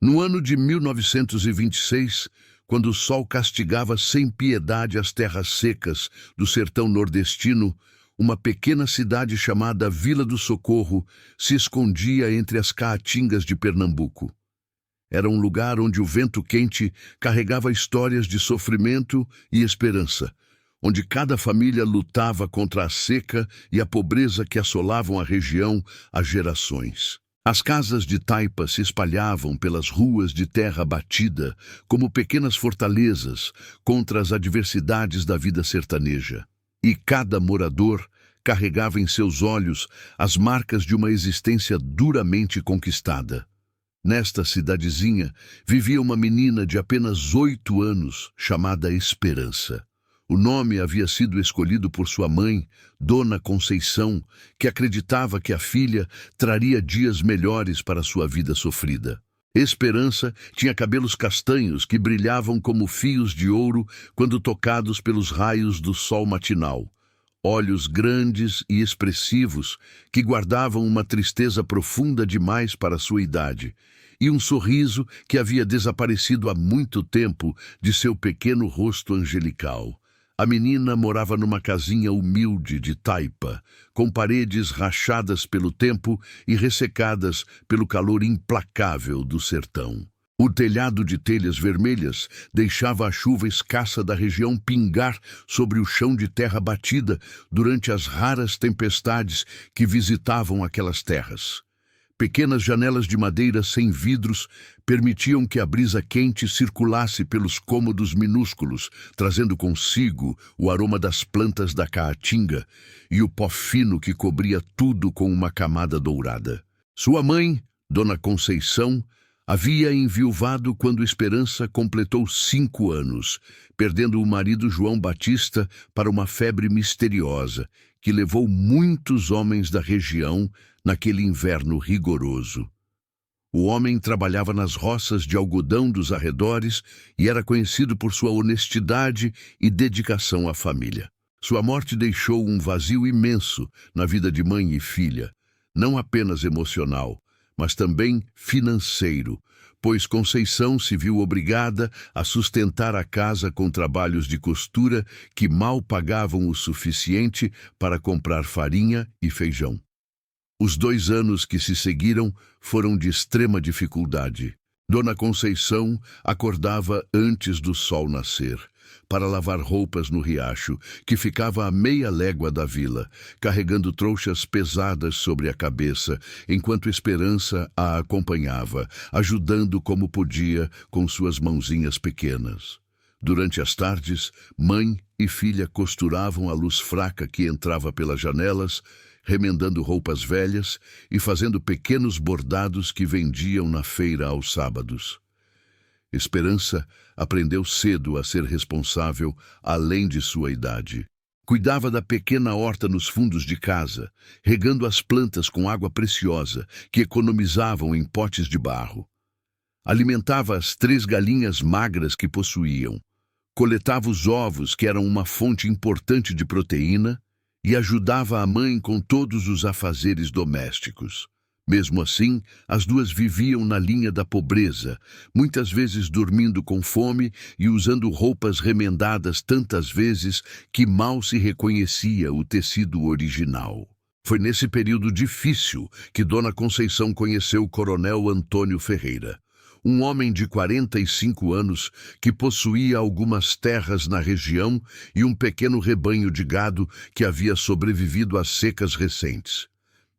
No ano de 1926, quando o sol castigava sem piedade as terras secas do sertão nordestino, uma pequena cidade chamada Vila do Socorro se escondia entre as caatingas de Pernambuco. Era um lugar onde o vento quente carregava histórias de sofrimento e esperança, onde cada família lutava contra a seca e a pobreza que assolavam a região há gerações. As casas de taipa se espalhavam pelas ruas de terra batida como pequenas fortalezas contra as adversidades da vida sertaneja. E cada morador carregava em seus olhos as marcas de uma existência duramente conquistada. Nesta cidadezinha vivia uma menina de apenas 8 anos, chamada Esperança. O nome havia sido escolhido por sua mãe, Dona Conceição, que acreditava que a filha traria dias melhores para sua vida sofrida. Esperança tinha cabelos castanhos que brilhavam como fios de ouro quando tocados pelos raios do sol matinal. Olhos grandes e expressivos que guardavam uma tristeza profunda demais para sua idade, e um sorriso que havia desaparecido há muito tempo de seu pequeno rosto angelical. A menina morava numa casinha humilde de taipa, com paredes rachadas pelo tempo e ressecadas pelo calor implacável do sertão. O telhado de telhas vermelhas deixava a chuva escassa da região pingar sobre o chão de terra batida durante as raras tempestades que visitavam aquelas terras. Pequenas janelas de madeira sem vidros permitiam que a brisa quente circulasse pelos cômodos minúsculos, trazendo consigo o aroma das plantas da caatinga e o pó fino que cobria tudo com uma camada dourada. Sua mãe, Dona Conceição, havia enviuvado quando Esperança completou 5 anos, perdendo o marido João Batista para uma febre misteriosa que levou muitos homens da região naquele inverno rigoroso. O homem trabalhava nas roças de algodão dos arredores e era conhecido por sua honestidade e dedicação à família. Sua morte deixou um vazio imenso na vida de mãe e filha, não apenas emocional, mas também financeiro, pois Conceição se viu obrigada a sustentar a casa com trabalhos de costura que mal pagavam o suficiente para comprar farinha e feijão. Os 2 anos que se seguiram foram de extrema dificuldade. Dona Conceição acordava antes do sol nascer, para lavar roupas no riacho, que ficava a meia légua da vila, carregando trouxas pesadas sobre a cabeça, enquanto Esperança a acompanhava, ajudando como podia com suas mãozinhas pequenas. Durante as tardes, mãe e filha costuravam a luz fraca que entrava pelas janelas, remendando roupas velhas e fazendo pequenos bordados que vendiam na feira aos sábados. Esperança aprendeu cedo a ser responsável além de sua idade. Cuidava da pequena horta nos fundos de casa, regando as plantas com água preciosa que economizavam em potes de barro. Alimentava as 3 galinhas magras que possuíam. Coletava os ovos, que eram uma fonte importante de proteína, e ajudava a mãe com todos os afazeres domésticos. Mesmo assim, as duas viviam na linha da pobreza, muitas vezes dormindo com fome e usando roupas remendadas tantas vezes que mal se reconhecia o tecido original. Foi nesse período difícil que Dona Conceição conheceu o Coronel Antônio Ferreira, um homem de 45 anos que possuía algumas terras na região e um pequeno rebanho de gado que havia sobrevivido às secas recentes.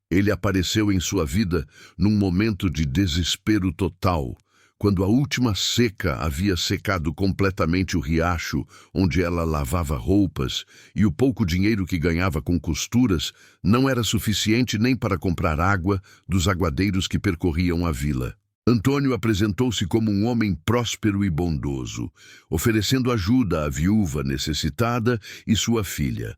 Ele apareceu em sua vida num momento de desespero total, quando a última seca havia secado completamente o riacho onde ela lavava roupas e o pouco dinheiro que ganhava com costuras não era suficiente nem para comprar água dos aguadeiros que percorriam a vila. Antônio apresentou-se como um homem próspero e bondoso, oferecendo ajuda à viúva necessitada e sua filha.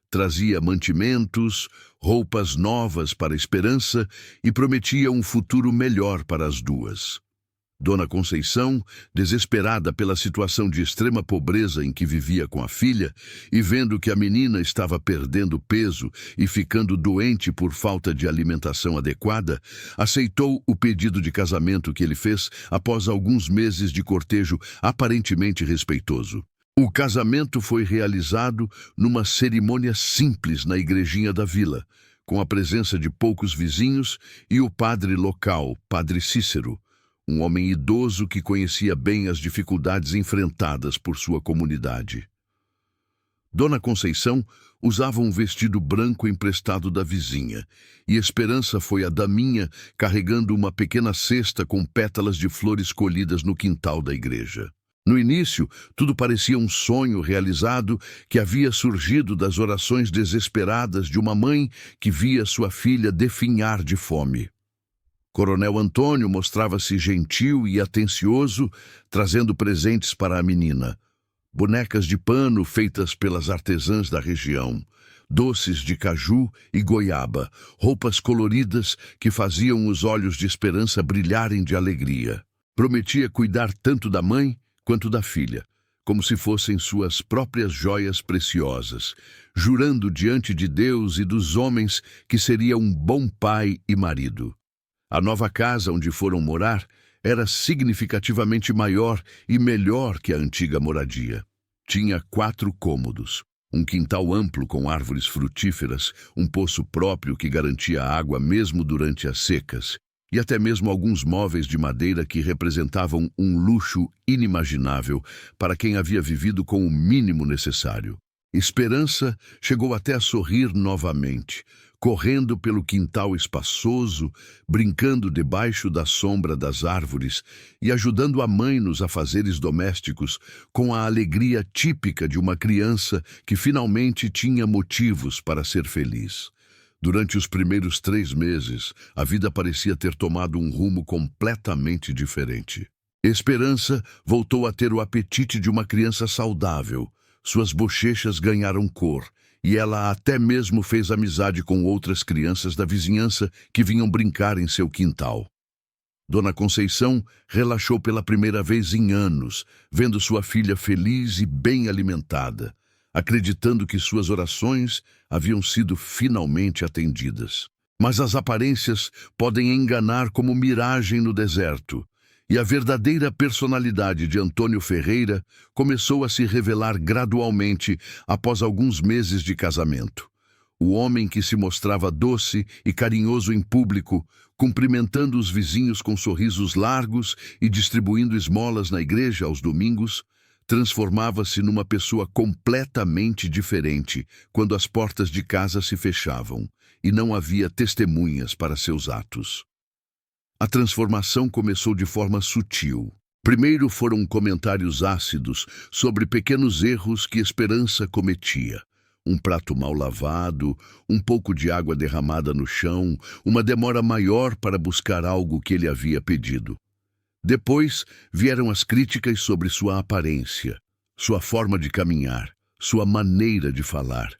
Trazia mantimentos, roupas novas para a Esperança e prometia um futuro melhor para as duas. Dona Conceição, desesperada pela situação de extrema pobreza em que vivia com a filha, e vendo que a menina estava perdendo peso e ficando doente por falta de alimentação adequada, aceitou o pedido de casamento que ele fez após alguns meses de cortejo aparentemente respeitoso. O casamento foi realizado numa cerimônia simples na igrejinha da vila, com a presença de poucos vizinhos e o padre local, Padre Cícero, um homem idoso que conhecia bem as dificuldades enfrentadas por sua comunidade. Dona Conceição usava um vestido branco emprestado da vizinha, e Esperança foi a daminha carregando uma pequena cesta com pétalas de flores colhidas no quintal da igreja. No início, tudo parecia um sonho realizado que havia surgido das orações desesperadas de uma mãe que via sua filha definhar de fome. Coronel Antônio mostrava-se gentil e atencioso, trazendo presentes para a menina. Bonecas de pano feitas pelas artesãs da região, doces de caju e goiaba, roupas coloridas que faziam os olhos de Esperança brilharem de alegria. Prometia cuidar tanto da mãe quanto da filha, como se fossem suas próprias joias preciosas, jurando diante de Deus e dos homens que seria um bom pai e marido. A nova casa onde foram morar era significativamente maior e melhor que a antiga moradia. Tinha 4 cômodos, um quintal amplo com árvores frutíferas, um poço próprio que garantia água mesmo durante as secas, e até mesmo alguns móveis de madeira que representavam um luxo inimaginável para quem havia vivido com o mínimo necessário. Esperança chegou até a sorrir novamente, correndo pelo quintal espaçoso, brincando debaixo da sombra das árvores e ajudando a mãe nos afazeres domésticos com a alegria típica de uma criança que finalmente tinha motivos para ser feliz. Durante os primeiros 3 meses, a vida parecia ter tomado um rumo completamente diferente. Esperança voltou a ter o apetite de uma criança saudável. Suas bochechas ganharam cor, e ela até mesmo fez amizade com outras crianças da vizinhança que vinham brincar em seu quintal. Dona Conceição relaxou pela primeira vez em anos, vendo sua filha feliz e bem alimentada, acreditando que suas orações haviam sido finalmente atendidas. Mas as aparências podem enganar como miragem no deserto, e a verdadeira personalidade de Antônio Ferreira começou a se revelar gradualmente após alguns meses de casamento. O homem que se mostrava doce e carinhoso em público, cumprimentando os vizinhos com sorrisos largos e distribuindo esmolas na igreja aos domingos, transformava-se numa pessoa completamente diferente quando as portas de casa se fechavam e não havia testemunhas para seus atos. A transformação começou de forma sutil. Primeiro foram comentários ácidos sobre pequenos erros que Esperança cometia. Um prato mal lavado, um pouco de água derramada no chão, uma demora maior para buscar algo que ele havia pedido. Depois vieram as críticas sobre sua aparência, sua forma de caminhar, sua maneira de falar.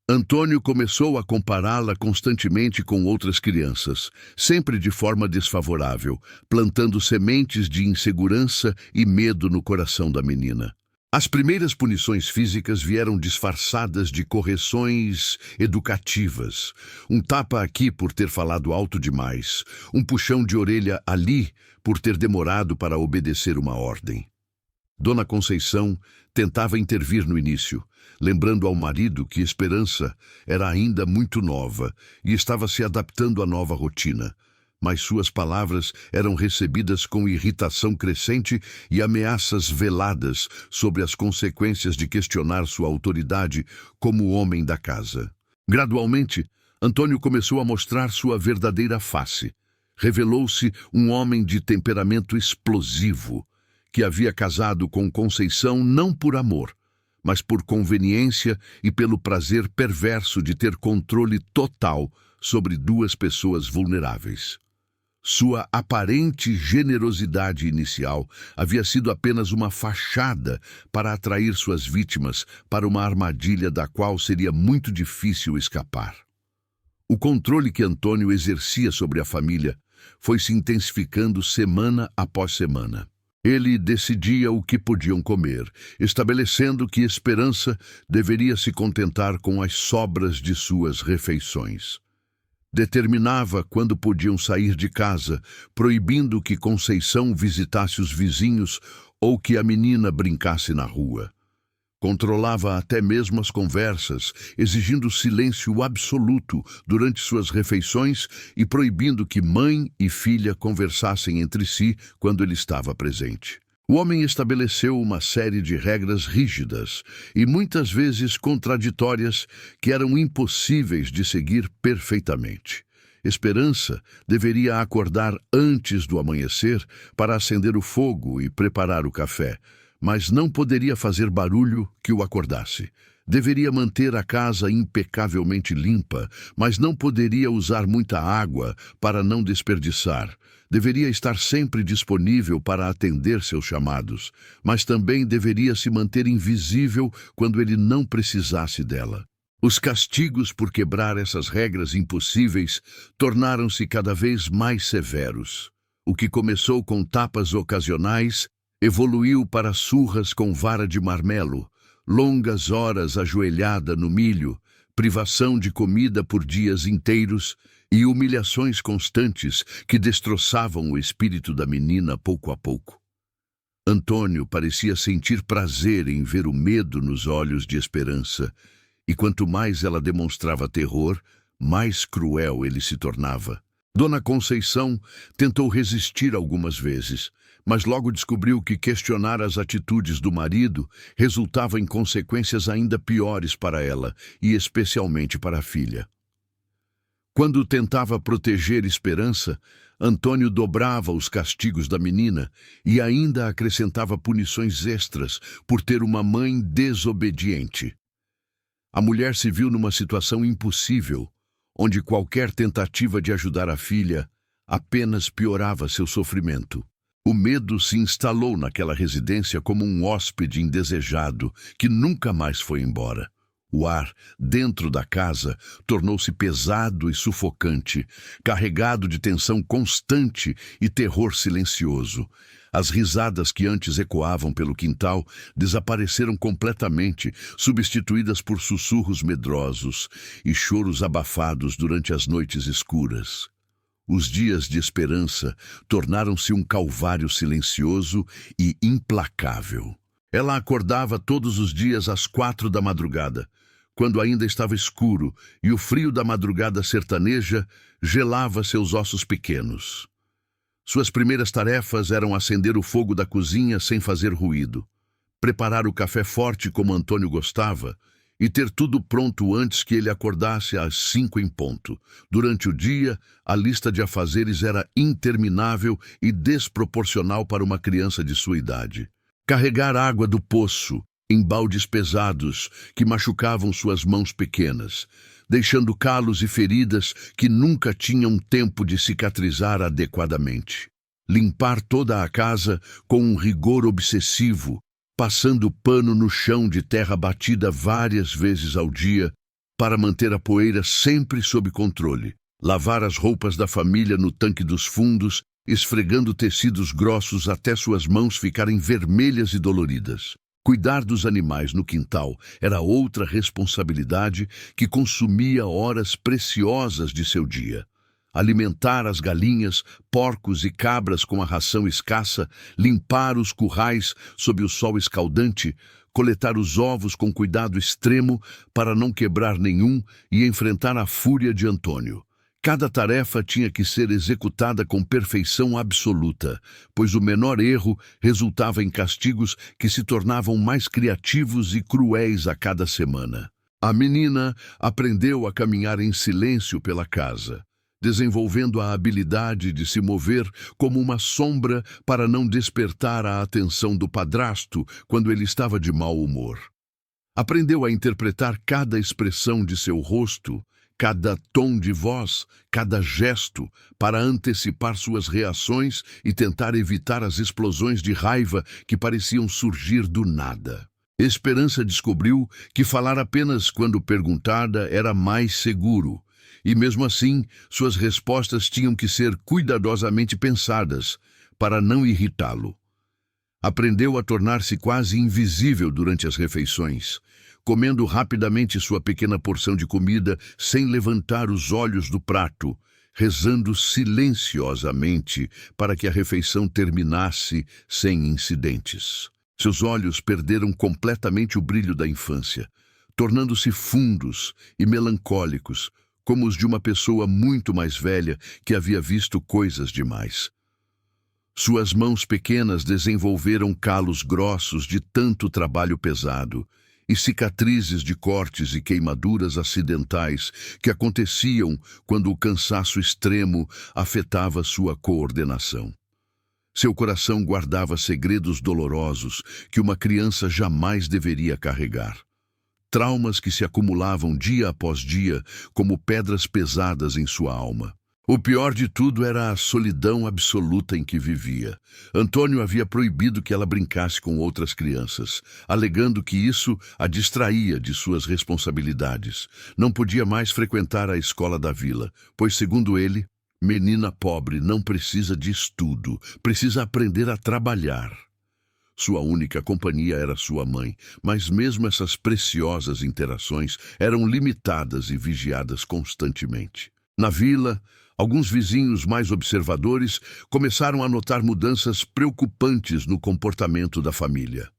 Antônio começou a compará-la constantemente com outras crianças, sempre de forma desfavorável, plantando sementes de insegurança e medo no coração da menina. As primeiras punições físicas vieram disfarçadas de correções educativas. Um tapa aqui por ter falado alto demais, um puxão de orelha ali por ter demorado para obedecer uma ordem. Dona Conceição tentava intervir no início, lembrando ao marido que Esperança era ainda muito nova e estava se adaptando à nova rotina, mas suas palavras eram recebidas com irritação crescente e ameaças veladas sobre as consequências de questionar sua autoridade como homem da casa. Gradualmente, Antônio começou a mostrar sua verdadeira face. Revelou-se um homem de temperamento explosivo, que havia casado com Conceição não por amor, mas por conveniência e pelo prazer perverso de ter controle total sobre 2 pessoas vulneráveis. Sua aparente generosidade inicial havia sido apenas uma fachada para atrair suas vítimas para uma armadilha da qual seria muito difícil escapar. O controle que Antônio exercia sobre a família foi se intensificando semana após semana. Ele decidia o que podiam comer, estabelecendo que Esperança deveria se contentar com as sobras de suas refeições. Determinava quando podiam sair de casa, proibindo que Conceição visitasse os vizinhos ou que a menina brincasse na rua. Controlava até mesmo as conversas, exigindo silêncio absoluto durante suas refeições e proibindo que mãe e filha conversassem entre si quando ele estava presente. O homem estabeleceu uma série de regras rígidas e muitas vezes contraditórias que eram impossíveis de seguir perfeitamente. Esperança deveria acordar antes do amanhecer para acender o fogo e preparar o café, mas não poderia fazer barulho que o acordasse. Deveria manter a casa impecavelmente limpa, mas não poderia usar muita água para não desperdiçar. Deveria estar sempre disponível para atender seus chamados, mas também deveria se manter invisível quando ele não precisasse dela. Os castigos por quebrar essas regras impossíveis tornaram-se cada vez mais severos. O que começou com tapas ocasionais evoluiu para surras com vara de marmelo, longas horas ajoelhada no milho, privação de comida por dias inteiros e humilhações constantes que destroçavam o espírito da menina pouco a pouco. Antônio parecia sentir prazer em ver o medo nos olhos de Esperança, e quanto mais ela demonstrava terror, mais cruel ele se tornava. Dona Conceição tentou resistir algumas vezes, mas logo descobriu que questionar as atitudes do marido resultava em consequências ainda piores para ela, e especialmente para a filha. Quando tentava proteger Esperança, Antônio dobrava os castigos da menina e ainda acrescentava punições extras por ter uma mãe desobediente. A mulher se viu numa situação impossível, onde qualquer tentativa de ajudar a filha apenas piorava seu sofrimento. O medo se instalou naquela residência como um hóspede indesejado que nunca mais foi embora. O ar dentro da casa tornou-se pesado e sufocante, carregado de tensão constante e terror silencioso. As risadas que antes ecoavam pelo quintal desapareceram completamente, substituídas por sussurros medrosos e choros abafados durante as noites escuras. Os dias de Esperança tornaram-se um calvário silencioso e implacável. Ela acordava todos os dias às 4 da madrugada, quando ainda estava escuro e o frio da madrugada sertaneja gelava seus ossos pequenos. Suas primeiras tarefas eram acender o fogo da cozinha sem fazer ruído, preparar o café forte como Antônio gostava e ter tudo pronto antes que ele acordasse às 5 em ponto. Durante o dia, a lista de afazeres era interminável e desproporcional para uma criança de sua idade. Carregar água do poço em baldes pesados que machucavam suas mãos pequenas, deixando calos e feridas que nunca tinham tempo de cicatrizar adequadamente. Limpar toda a casa com um rigor obsessivo, passando pano no chão de terra batida várias vezes ao dia para manter a poeira sempre sob controle. Lavar as roupas da família no tanque dos fundos, esfregando tecidos grossos até suas mãos ficarem vermelhas e doloridas. Cuidar dos animais no quintal era outra responsabilidade que consumia horas preciosas de seu dia. Alimentar as galinhas, porcos e cabras com a ração escassa, limpar os currais sob o sol escaldante, coletar os ovos com cuidado extremo para não quebrar nenhum e enfrentar a fúria de Antônio. Cada tarefa tinha que ser executada com perfeição absoluta, pois o menor erro resultava em castigos que se tornavam mais criativos e cruéis a cada semana. A menina aprendeu a caminhar em silêncio pela casa, desenvolvendo a habilidade de se mover como uma sombra para não despertar a atenção do padrasto quando ele estava de mau humor. Aprendeu a interpretar cada expressão de seu rosto, cada tom de voz, cada gesto, para antecipar suas reações e tentar evitar as explosões de raiva que pareciam surgir do nada. Esperança descobriu que falar apenas quando perguntada era mais seguro, E mesmo assim, suas respostas tinham que ser cuidadosamente pensadas para não irritá-lo. Aprendeu a tornar-se quase invisível durante as refeições, comendo rapidamente sua pequena porção de comida sem levantar os olhos do prato, rezando silenciosamente para que a refeição terminasse sem incidentes. Seus olhos perderam completamente o brilho da infância, tornando-se fundos e melancólicos, como os de uma pessoa muito mais velha que havia visto coisas demais. Suas mãos pequenas desenvolveram calos grossos de tanto trabalho pesado e cicatrizes de cortes e queimaduras acidentais que aconteciam quando o cansaço extremo afetava sua coordenação. Seu coração guardava segredos dolorosos que uma criança jamais deveria carregar. Traumas que se acumulavam dia após dia como pedras pesadas em sua alma. O pior de tudo era a solidão absoluta em que vivia. Antônio havia proibido que ela brincasse com outras crianças, alegando que isso a distraía de suas responsabilidades. Não podia mais frequentar a escola da vila, pois, segundo ele, menina pobre não precisa de estudo, precisa aprender a trabalhar. Sua única companhia era sua mãe, mas mesmo essas preciosas interações eram limitadas e vigiadas constantemente. Na vila, alguns vizinhos mais observadores começaram a notar mudanças preocupantes no comportamento da família.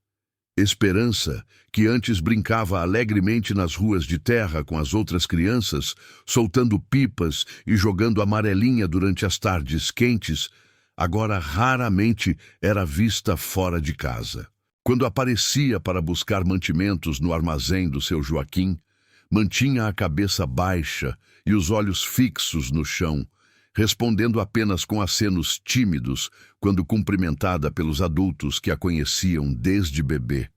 Esperança, que antes brincava alegremente nas ruas de terra com as outras crianças, soltando pipas e jogando amarelinha durante as tardes quentes, agora raramente era vista fora de casa. Quando aparecia para buscar mantimentos no armazém do seu Joaquim, mantinha a cabeça baixa e os olhos fixos no chão, respondendo apenas com acenos tímidos quando cumprimentada pelos adultos que a conheciam desde bebê.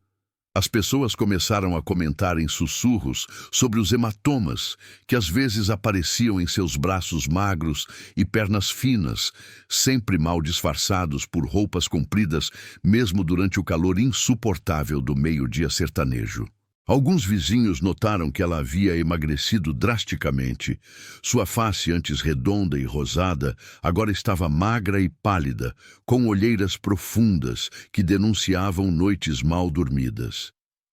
As pessoas começaram a comentar em sussurros sobre os hematomas que às vezes apareciam em seus braços magros e pernas finas, sempre mal disfarçados por roupas compridas, mesmo durante o calor insuportável do meio-dia sertanejo. Alguns vizinhos notaram que ela havia emagrecido drasticamente. Sua face, antes redonda e rosada, agora estava magra e pálida, com olheiras profundas que denunciavam noites mal dormidas.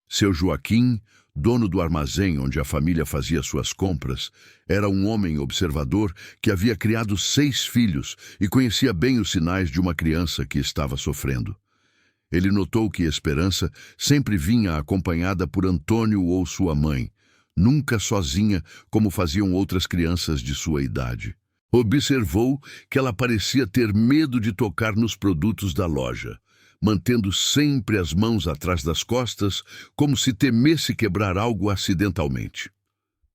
Seu Joaquim, dono do armazém onde a família fazia suas compras, era um homem observador que havia criado 6 filhos e conhecia bem os sinais de uma criança que estava sofrendo. Ele notou que Esperança sempre vinha acompanhada por Antônio ou sua mãe, nunca sozinha como faziam outras crianças de sua idade. Observou que ela parecia ter medo de tocar nos produtos da loja, mantendo sempre as mãos atrás das costas, como se temesse quebrar algo acidentalmente.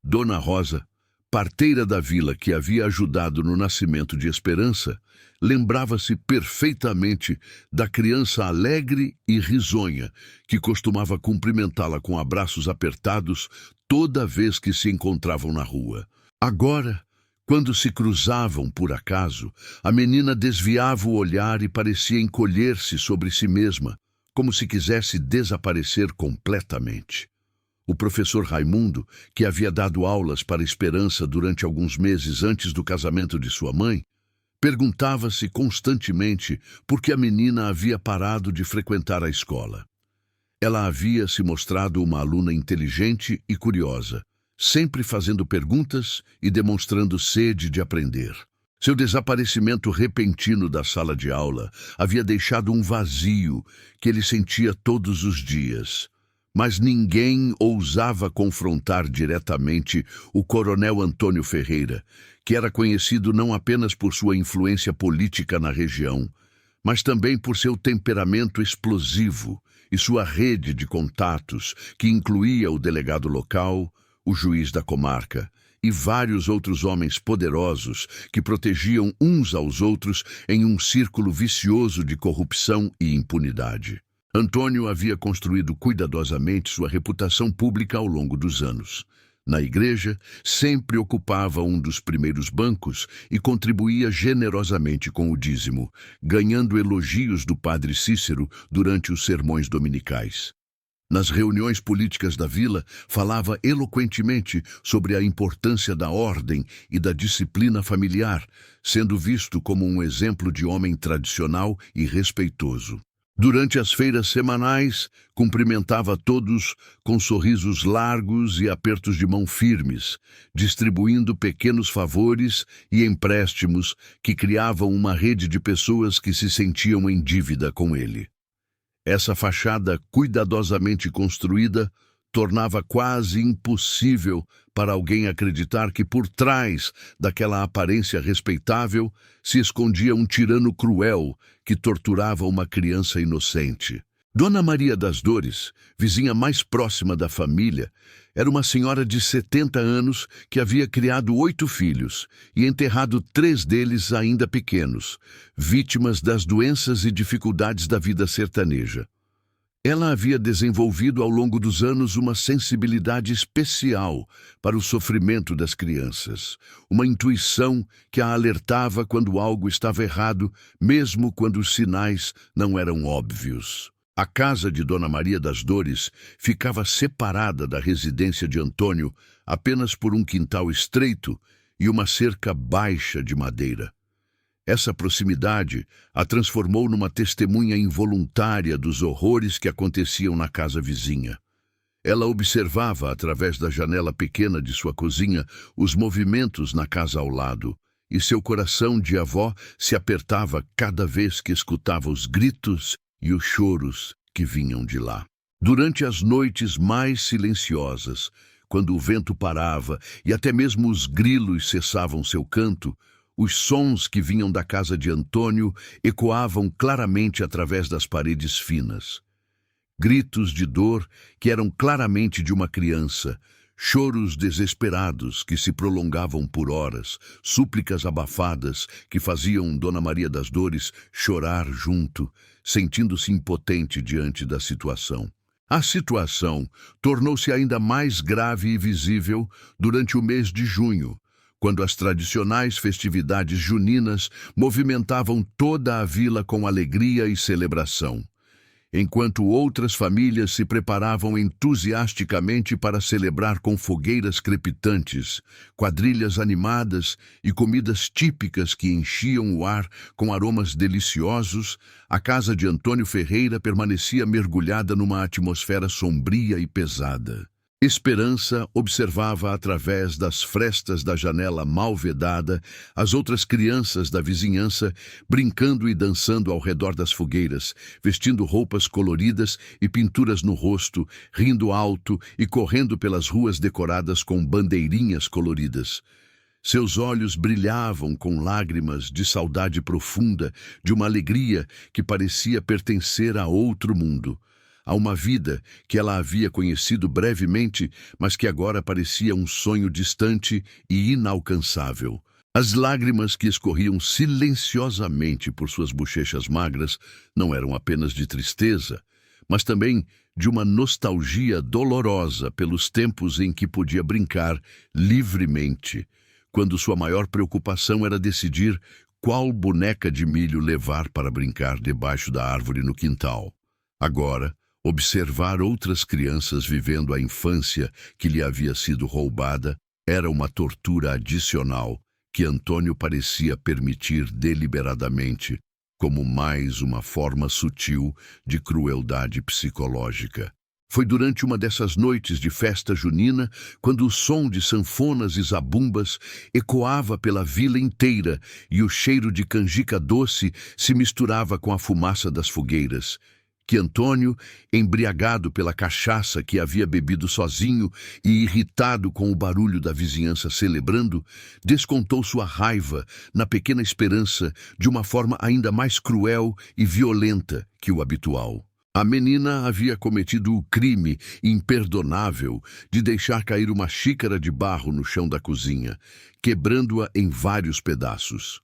Dona Rosa, parteira da vila que havia ajudado no nascimento de Esperança, lembrava-se perfeitamente da criança alegre e risonha que costumava cumprimentá-la com abraços apertados toda vez que se encontravam na rua. Agora, quando se cruzavam por acaso, a menina desviava o olhar e parecia encolher-se sobre si mesma, como se quisesse desaparecer completamente. O professor Raimundo, que havia dado aulas para Esperança durante alguns meses antes do casamento de sua mãe, perguntava-se constantemente por que a menina havia parado de frequentar a escola. Ela havia se mostrado uma aluna inteligente e curiosa, sempre fazendo perguntas e demonstrando sede de aprender. Seu desaparecimento repentino da sala de aula havia deixado um vazio que ele sentia todos os dias. Mas ninguém ousava confrontar diretamente o coronel Antônio Ferreira, que era conhecido não apenas por sua influência política na região, mas também por seu temperamento explosivo e sua rede de contatos, que incluía o delegado local, o juiz da comarca e vários outros homens poderosos que protegiam uns aos outros em um círculo vicioso de corrupção e impunidade. Antônio havia construído cuidadosamente sua reputação pública ao longo dos anos. Na igreja, sempre ocupava um dos primeiros bancos e contribuía generosamente com o dízimo, ganhando elogios do padre Cícero durante os sermões dominicais. Nas reuniões políticas da vila, falava eloquentemente sobre a importância da ordem e da disciplina familiar, sendo visto como um exemplo de homem tradicional e respeitoso. Durante as feiras semanais, cumprimentava todos com sorrisos largos e apertos de mão firmes, distribuindo pequenos favores e empréstimos que criavam uma rede de pessoas que se sentiam em dívida com ele. Essa fachada cuidadosamente construída tornava quase impossível para alguém acreditar que por trás daquela aparência respeitável se escondia um tirano cruel que torturava uma criança inocente. Dona Maria das Dores, vizinha mais próxima da família, era uma senhora de 70 anos que havia criado 8 filhos e enterrado 3 deles ainda pequenos, vítimas das doenças e dificuldades da vida sertaneja. Ela havia desenvolvido ao longo dos anos uma sensibilidade especial para o sofrimento das crianças, uma intuição que a alertava quando algo estava errado, mesmo quando os sinais não eram óbvios. A casa de Dona Maria das Dores ficava separada da residência de Antônio apenas por um quintal estreito e uma cerca baixa de madeira. Essa proximidade a transformou numa testemunha involuntária dos horrores que aconteciam na casa vizinha. Ela observava, através da janela pequena de sua cozinha, os movimentos na casa ao lado, e seu coração de avó se apertava cada vez que escutava os gritos e os choros que vinham de lá. Durante as noites mais silenciosas, quando o vento parava e até mesmo os grilos cessavam seu canto, os sons que vinham da casa de Antônio ecoavam claramente através das paredes finas. Gritos de dor que eram claramente de uma criança, choros desesperados que se prolongavam por horas, súplicas abafadas que faziam Dona Maria das Dores chorar junto, sentindo-se impotente diante da situação. A situação tornou-se ainda mais grave e visível durante o mês de junho, quando as tradicionais festividades juninas movimentavam toda a vila com alegria e celebração, enquanto outras famílias se preparavam entusiasticamente para celebrar com fogueiras crepitantes, quadrilhas animadas e comidas típicas que enchiam o ar com aromas deliciosos. A casa de Antônio Ferreira permanecia mergulhada numa atmosfera sombria e pesada. Esperança observava através das frestas da janela mal vedada as outras crianças da vizinhança brincando e dançando ao redor das fogueiras, vestindo roupas coloridas e pinturas no rosto, rindo alto e correndo pelas ruas decoradas com bandeirinhas coloridas. Seus olhos brilhavam com lágrimas de saudade profunda, de uma alegria que parecia pertencer a outro mundo, a uma vida que ela havia conhecido brevemente, mas que agora parecia um sonho distante e inalcançável. As lágrimas que escorriam silenciosamente por suas bochechas magras não eram apenas de tristeza, mas também de uma nostalgia dolorosa pelos tempos em que podia brincar livremente, quando sua maior preocupação era decidir qual boneca de milho levar para brincar debaixo da árvore no quintal. Agora, observar outras crianças vivendo a infância que lhe havia sido roubada era uma tortura adicional que Antônio parecia permitir deliberadamente, como mais uma forma sutil de crueldade psicológica. Foi durante uma dessas noites de festa junina, quando o som de sanfonas e zabumbas ecoava pela vila inteira e o cheiro de canjica doce se misturava com a fumaça das fogueiras, que Antônio, embriagado pela cachaça que havia bebido sozinho e irritado com o barulho da vizinhança celebrando, descontou sua raiva na pequena Esperança de uma forma ainda mais cruel e violenta que o habitual. A menina havia cometido o crime imperdonável de deixar cair uma xícara de barro no chão da cozinha, quebrando-a em vários pedaços.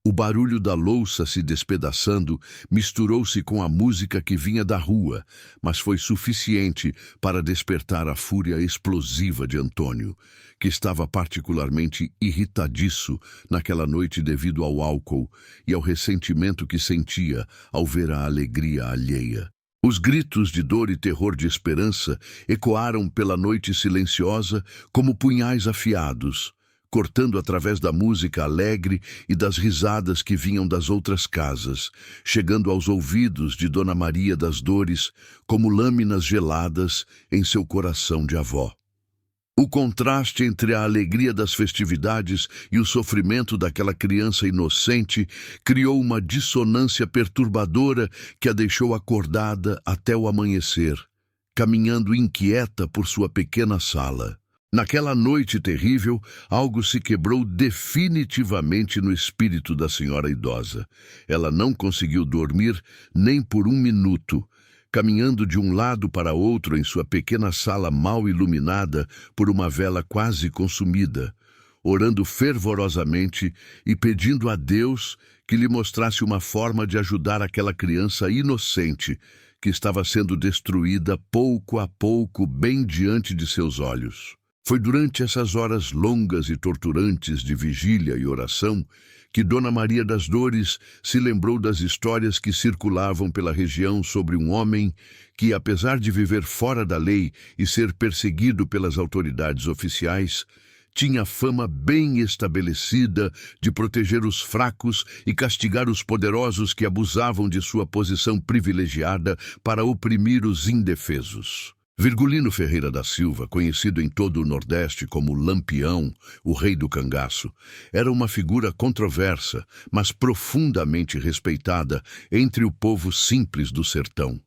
O barulho da louça se despedaçando misturou-se com a música que vinha da rua, mas foi suficiente para despertar a fúria explosiva de Antônio, que estava particularmente irritadiço naquela noite devido ao álcool e ao ressentimento que sentia ao ver a alegria alheia. Os gritos de dor e terror de esperança ecoaram pela noite silenciosa como punhais afiados, cortando através da música alegre e das risadas que vinham das outras casas, chegando aos ouvidos de Dona Maria das Dores como lâminas geladas em seu coração de avó. O contraste entre a alegria das festividades e o sofrimento daquela criança inocente criou uma dissonância perturbadora que a deixou acordada até o amanhecer, caminhando inquieta por sua pequena sala. Naquela noite terrível, algo se quebrou definitivamente no espírito da senhora idosa. Ela não conseguiu dormir nem por um minuto, caminhando de um lado para outro em sua pequena sala mal iluminada por uma vela quase consumida, orando fervorosamente e pedindo a Deus que lhe mostrasse uma forma de ajudar aquela criança inocente que estava sendo destruída pouco a pouco bem diante de seus olhos. Foi durante essas horas longas e torturantes de vigília e oração que Dona Maria das Dores se lembrou das histórias que circulavam pela região sobre um homem que, apesar de viver fora da lei e ser perseguido pelas autoridades oficiais, tinha fama bem estabelecida de proteger os fracos e castigar os poderosos que abusavam de sua posição privilegiada para oprimir os indefesos. Virgulino Ferreira da Silva, conhecido em todo o Nordeste como Lampião, o rei do cangaço, era uma figura controversa, mas profundamente respeitada entre o povo simples do sertão.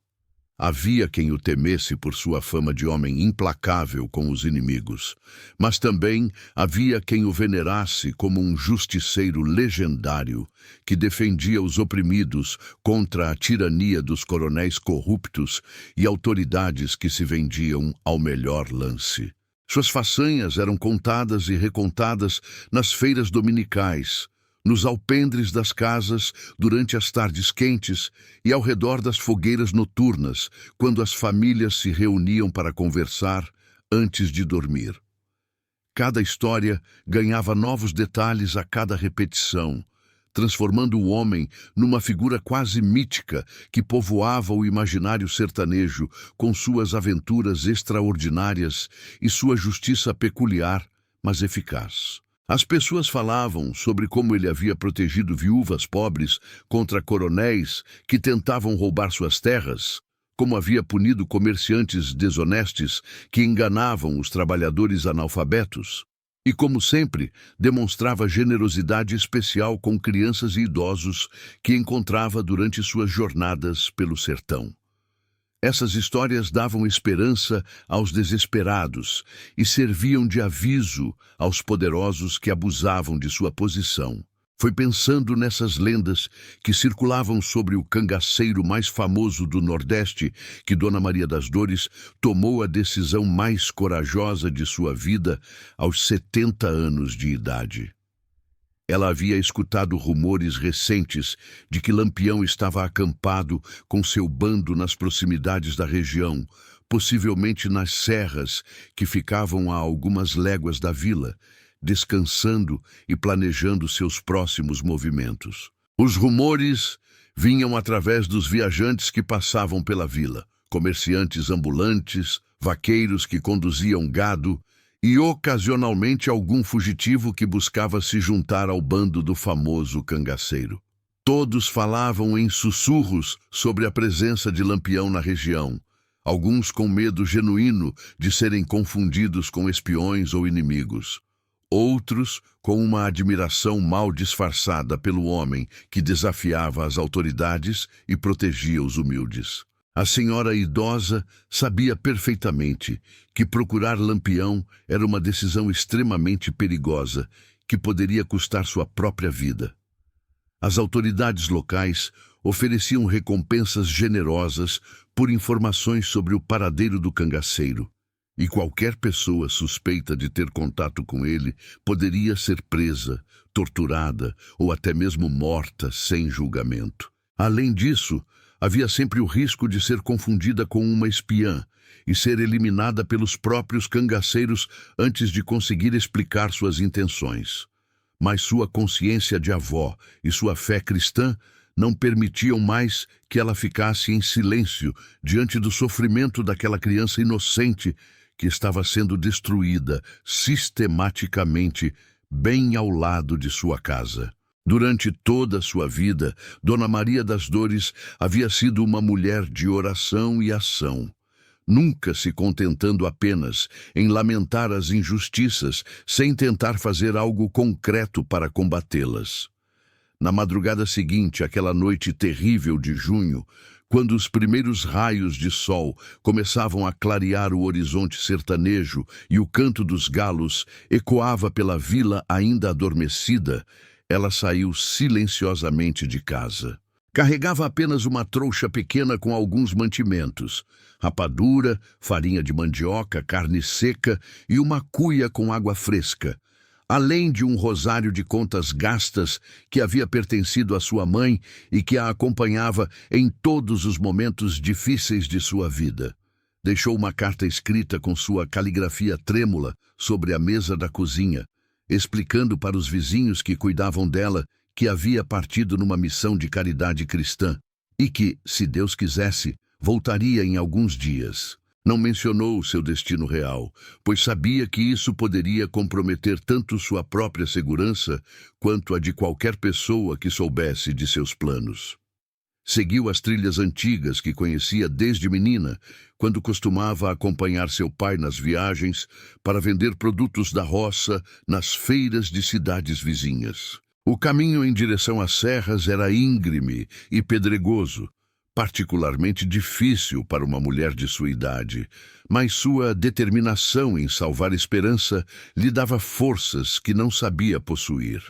Havia quem o temesse por sua fama de homem implacável com os inimigos, mas também havia quem o venerasse como um justiceiro legendário que defendia os oprimidos contra a tirania dos coronéis corruptos e autoridades que se vendiam ao melhor lance. Suas façanhas eram contadas e recontadas nas feiras dominicais, nos alpendres das casas durante as tardes quentes e ao redor das fogueiras noturnas, quando as famílias se reuniam para conversar antes de dormir. Cada história ganhava novos detalhes a cada repetição, transformando o homem numa figura quase mítica que povoava o imaginário sertanejo com suas aventuras extraordinárias e sua justiça peculiar, mas eficaz. As pessoas falavam sobre como ele havia protegido viúvas pobres contra coronéis que tentavam roubar suas terras, como havia punido comerciantes desonestos que enganavam os trabalhadores analfabetos, e, como sempre, demonstrava generosidade especial com crianças e idosos que encontrava durante suas jornadas pelo sertão. Essas histórias davam esperança aos desesperados e serviam de aviso aos poderosos que abusavam de sua posição. Foi pensando nessas lendas que circulavam sobre o cangaceiro mais famoso do Nordeste que Dona Maria das Dores tomou a decisão mais corajosa de sua vida aos 70 anos de idade. Ela havia escutado rumores recentes de que Lampião estava acampado com seu bando nas proximidades da região, possivelmente nas serras que ficavam a algumas léguas da vila, descansando e planejando seus próximos movimentos. Os rumores vinham através dos viajantes que passavam pela vila, comerciantes ambulantes, vaqueiros que conduziam gado, e ocasionalmente algum fugitivo que buscava se juntar ao bando do famoso cangaceiro. Todos falavam em sussurros sobre a presença de Lampião na região, alguns com medo genuíno de serem confundidos com espiões ou inimigos, outros com uma admiração mal disfarçada pelo homem que desafiava as autoridades e protegia os humildes. A senhora idosa sabia perfeitamente que procurar Lampião era uma decisão extremamente perigosa que poderia custar sua própria vida. As autoridades locais ofereciam recompensas generosas por informações sobre o paradeiro do cangaceiro, e qualquer pessoa suspeita de ter contato com ele poderia ser presa, torturada ou até mesmo morta sem julgamento. Além disso, havia sempre o risco de ser confundida com uma espiã e ser eliminada pelos próprios cangaceiros antes de conseguir explicar suas intenções. Mas sua consciência de avó e sua fé cristã não permitiam mais que ela ficasse em silêncio diante do sofrimento daquela criança inocente que estava sendo destruída sistematicamente bem ao lado de sua casa. Durante toda a sua vida, Dona Maria das Dores havia sido uma mulher de oração e ação, nunca se contentando apenas em lamentar as injustiças sem tentar fazer algo concreto para combatê-las. Na madrugada seguinte, aquela noite terrível de junho, quando os primeiros raios de sol começavam a clarear o horizonte sertanejo e o canto dos galos ecoava pela vila ainda adormecida, ela saiu silenciosamente de casa. Carregava apenas uma trouxa pequena com alguns mantimentos: rapadura, farinha de mandioca, carne seca e uma cuia com água fresca, além de um rosário de contas gastas que havia pertencido à sua mãe e que a acompanhava em todos os momentos difíceis de sua vida. Deixou uma carta escrita com sua caligrafia trêmula sobre a mesa da cozinha, explicando para os vizinhos que cuidavam dela que havia partido numa missão de caridade cristã e que, se Deus quisesse, voltaria em alguns dias. Não mencionou seu destino real, pois sabia que isso poderia comprometer tanto sua própria segurança quanto a de qualquer pessoa que soubesse de seus planos. Seguiu as trilhas antigas que conhecia desde menina, quando costumava acompanhar seu pai nas viagens para vender produtos da roça nas feiras de cidades vizinhas. O caminho em direção às serras era íngreme e pedregoso, particularmente difícil para uma mulher de sua idade, mas sua determinação em salvar esperança lhe dava forças que não sabia possuir.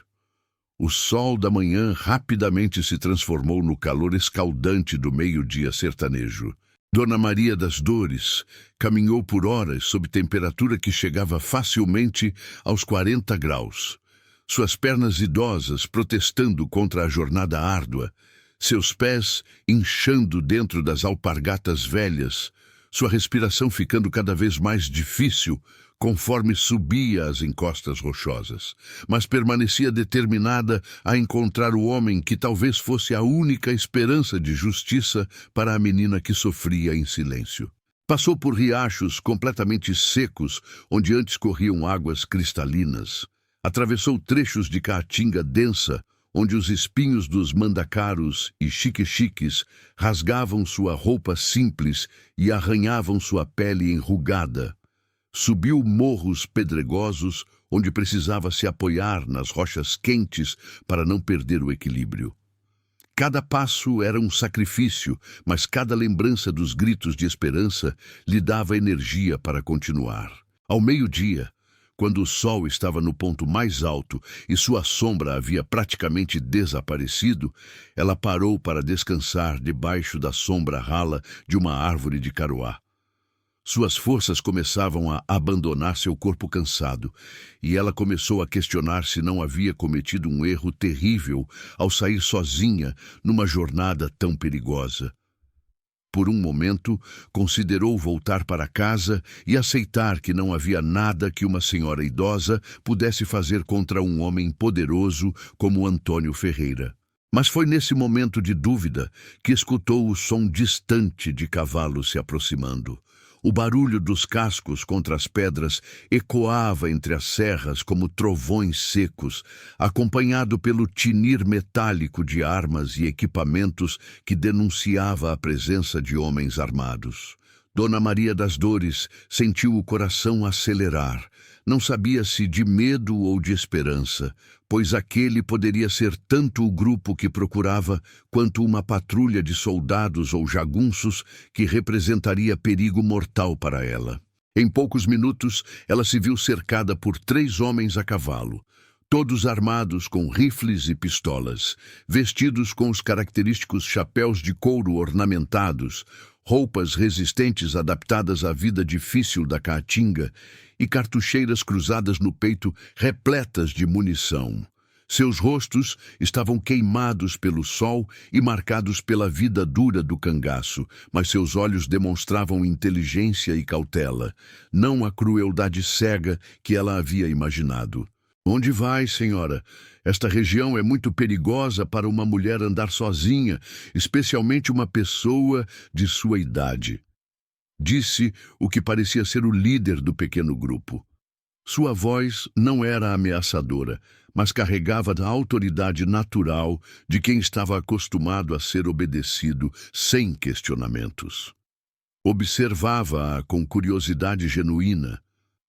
O sol da manhã rapidamente se transformou no calor escaldante do meio-dia sertanejo. Dona Maria das Dores caminhou por horas sob temperatura que chegava facilmente aos 40 graus. Suas pernas idosas protestando contra a jornada árdua, seus pés inchando dentro das alpargatas velhas, sua respiração ficando cada vez mais difícil conforme subia as encostas rochosas, mas permanecia determinada a encontrar o homem que talvez fosse a única esperança de justiça para a menina que sofria em silêncio. Passou por riachos completamente secos, onde antes corriam águas cristalinas. Atravessou trechos de caatinga densa, onde os espinhos dos mandacaros e xique-xiques rasgavam sua roupa simples e arranhavam sua pele enrugada. Subiu morros pedregosos, onde precisava se apoiar nas rochas quentes para não perder o equilíbrio. Cada passo era um sacrifício, mas cada lembrança dos gritos de esperança lhe dava energia para continuar. Ao meio-dia, quando o sol estava no ponto mais alto e sua sombra havia praticamente desaparecido, ela parou para descansar debaixo da sombra rala de uma árvore de caroá. Suas forças começavam a abandonar seu corpo cansado, e ela começou a questionar se não havia cometido um erro terrível ao sair sozinha numa jornada tão perigosa. Por um momento, considerou voltar para casa e aceitar que não havia nada que uma senhora idosa pudesse fazer contra um homem poderoso como Antônio Ferreira. Mas foi nesse momento de dúvida que escutou o som distante de cavalos se aproximando. O barulho dos cascos contra as pedras ecoava entre as serras como trovões secos, acompanhado pelo tinir metálico de armas e equipamentos que denunciava a presença de homens armados. Dona Maria das Dores sentiu o coração acelerar. Não sabia se de medo ou de esperança, pois aquele poderia ser tanto o grupo que procurava, quanto uma patrulha de soldados ou jagunços que representaria perigo mortal para ela. Em poucos minutos, ela se viu cercada por 3 homens a cavalo, todos armados com rifles e pistolas, vestidos com os característicos chapéus de couro ornamentados, roupas resistentes adaptadas à vida difícil da caatinga e cartucheiras cruzadas no peito repletas de munição. Seus rostos estavam queimados pelo sol e marcados pela vida dura do cangaço, mas seus olhos demonstravam inteligência e cautela, não a crueldade cega que ela havia imaginado. Onde vai, senhora? Esta região é muito perigosa para uma mulher andar sozinha, especialmente uma pessoa de sua idade. Disse o que parecia ser o líder do pequeno grupo. Sua voz não era ameaçadora, mas carregava da autoridade natural de quem estava acostumado a ser obedecido sem questionamentos. Observava-a com curiosidade genuína,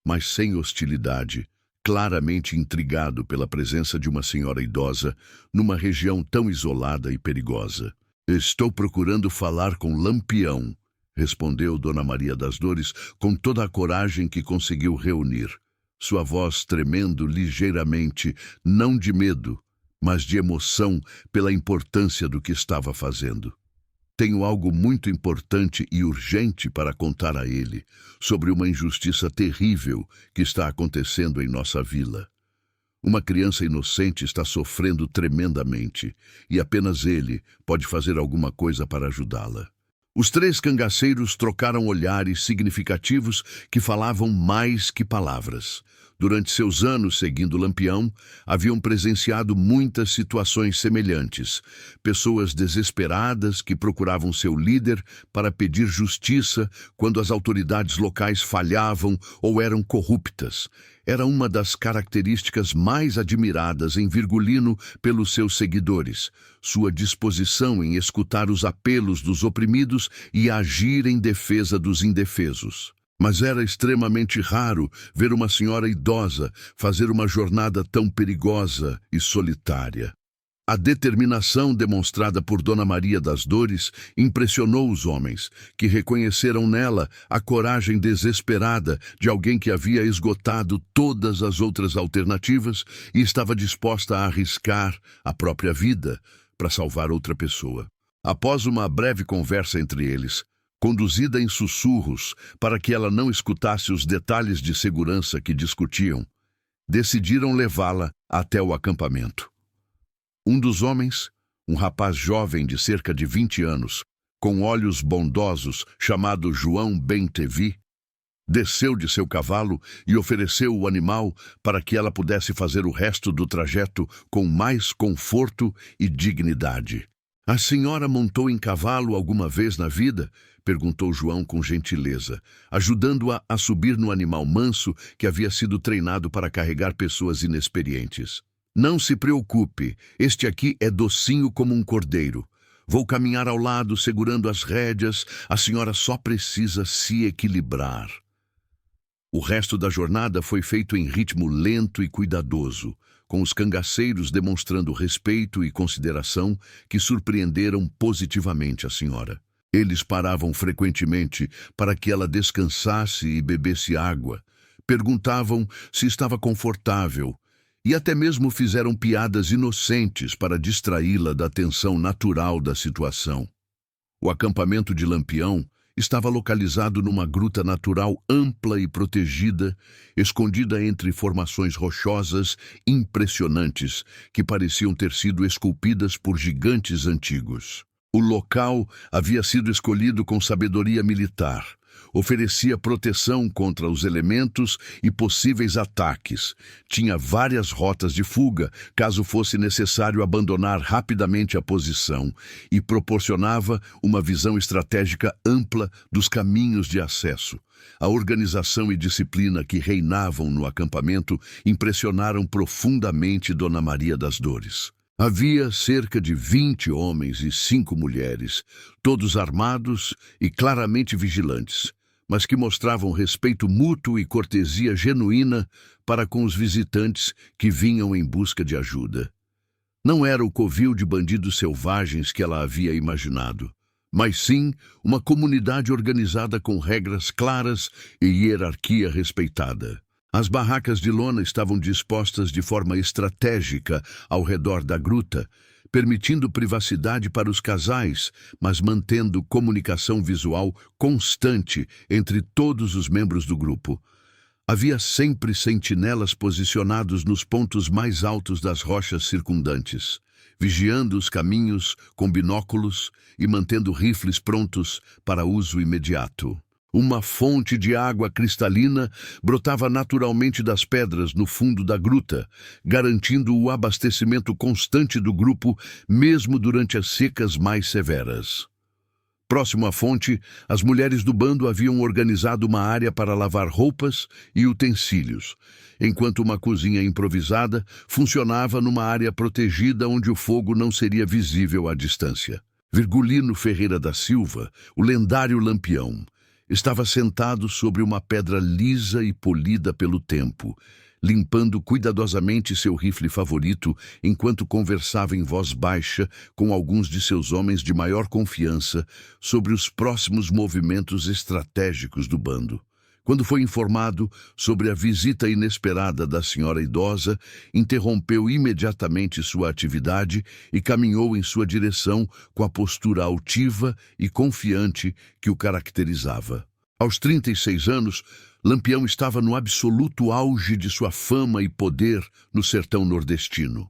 mas sem hostilidade, claramente intrigado pela presença de uma senhora idosa numa região tão isolada e perigosa. "Estou procurando falar com Lampião", respondeu Dona Maria das Dores com toda a coragem que conseguiu reunir, sua voz tremendo ligeiramente, não de medo, mas de emoção pela importância do que estava fazendo. "Tenho algo muito importante e urgente para contar a ele, sobre uma injustiça terrível que está acontecendo em nossa vila. Uma criança inocente está sofrendo tremendamente, e apenas ele pode fazer alguma coisa para ajudá-la." Os três cangaceiros trocaram olhares significativos que falavam mais que palavras. Durante seus anos seguindo Lampião, haviam presenciado muitas situações semelhantes. Pessoas desesperadas que procuravam seu líder para pedir justiça quando as autoridades locais falhavam ou eram corruptas. Era uma das características mais admiradas em Virgulino pelos seus seguidores, sua disposição em escutar os apelos dos oprimidos e agir em defesa dos indefesos. Mas era extremamente raro ver uma senhora idosa fazer uma jornada tão perigosa e solitária. A determinação demonstrada por Dona Maria das Dores impressionou os homens, que reconheceram nela a coragem desesperada de alguém que havia esgotado todas as outras alternativas e estava disposta a arriscar a própria vida para salvar outra pessoa. Após uma breve conversa entre eles, conduzida em sussurros para que ela não escutasse os detalhes de segurança que discutiam, decidiram levá-la até o acampamento. Um dos homens, um rapaz jovem de cerca de 20 anos, com olhos bondosos, chamado João Ben-Tevi, desceu de seu cavalo e ofereceu o animal para que ela pudesse fazer o resto do trajeto com mais conforto e dignidade. "A senhora montou em cavalo alguma vez na vida?" perguntou João com gentileza, ajudando-a a subir no animal manso que havia sido treinado para carregar pessoas inexperientes. "Não se preocupe, este aqui é docinho como um cordeiro. Vou caminhar ao lado segurando as rédeas, a senhora só precisa se equilibrar." O resto da jornada foi feito em ritmo lento e cuidadoso, com os cangaceiros demonstrando respeito e consideração que surpreenderam positivamente a senhora. Eles paravam frequentemente para que ela descansasse e bebesse água, perguntavam se estava confortável e até mesmo fizeram piadas inocentes para distraí-la da tensão natural da situação. O acampamento de Lampião estava localizado numa gruta natural ampla e protegida, escondida entre formações rochosas impressionantes que pareciam ter sido esculpidas por gigantes antigos. O local havia sido escolhido com sabedoria militar. Oferecia proteção contra os elementos e possíveis ataques. Tinha várias rotas de fuga, caso fosse necessário abandonar rapidamente a posição, e proporcionava uma visão estratégica ampla dos caminhos de acesso. A organização e disciplina que reinavam no acampamento impressionaram profundamente Dona Maria das Dores. Havia cerca de 20 homens e 5 mulheres, todos armados e claramente vigilantes, mas que mostravam respeito mútuo e cortesia genuína para com os visitantes que vinham em busca de ajuda. Não era o covil de bandidos selvagens que ela havia imaginado, mas sim uma comunidade organizada com regras claras e hierarquia respeitada. As barracas de lona estavam dispostas de forma estratégica ao redor da gruta, permitindo privacidade para os casais, mas mantendo comunicação visual constante entre todos os membros do grupo. Havia sempre sentinelas posicionados nos pontos mais altos das rochas circundantes, vigiando os caminhos com binóculos e mantendo rifles prontos para uso imediato. Uma fonte de água cristalina brotava naturalmente das pedras no fundo da gruta, garantindo o abastecimento constante do grupo, mesmo durante as secas mais severas. Próximo à fonte, as mulheres do bando haviam organizado uma área para lavar roupas e utensílios, enquanto uma cozinha improvisada funcionava numa área protegida onde o fogo não seria visível à distância. Virgulino Ferreira da Silva, o lendário Lampião, estava sentado sobre uma pedra lisa e polida pelo tempo, limpando cuidadosamente seu rifle favorito enquanto conversava em voz baixa com alguns de seus homens de maior confiança sobre os próximos movimentos estratégicos do bando. Quando foi informado sobre a visita inesperada da senhora idosa, interrompeu imediatamente sua atividade e caminhou em sua direção com a postura altiva e confiante que o caracterizava. Aos 36 anos, Lampião estava no absoluto auge de sua fama e poder no sertão nordestino.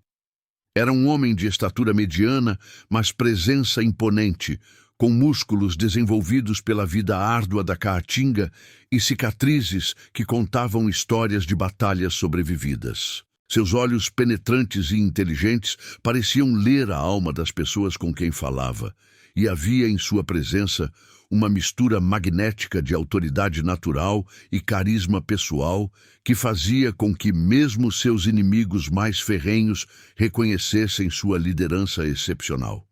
Era um homem de estatura mediana, mas presença imponente, com músculos desenvolvidos pela vida árdua da caatinga e cicatrizes que contavam histórias de batalhas sobrevividas. Seus olhos penetrantes e inteligentes pareciam ler a alma das pessoas com quem falava, e havia em sua presença uma mistura magnética de autoridade natural e carisma pessoal que fazia com que mesmo seus inimigos mais ferrenhos reconhecessem sua liderança excepcional.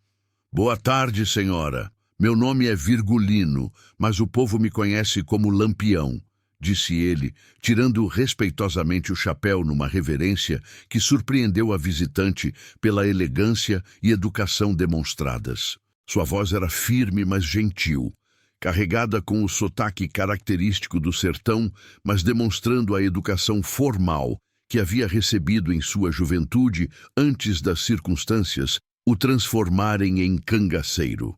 "Boa tarde, senhora. Meu nome é Virgulino, mas o povo me conhece como Lampião", disse ele, tirando respeitosamente o chapéu numa reverência que surpreendeu a visitante pela elegância e educação demonstradas. Sua voz era firme, mas gentil, carregada com o sotaque característico do sertão, mas demonstrando a educação formal que havia recebido em sua juventude antes das circunstâncias o transformarem em cangaceiro.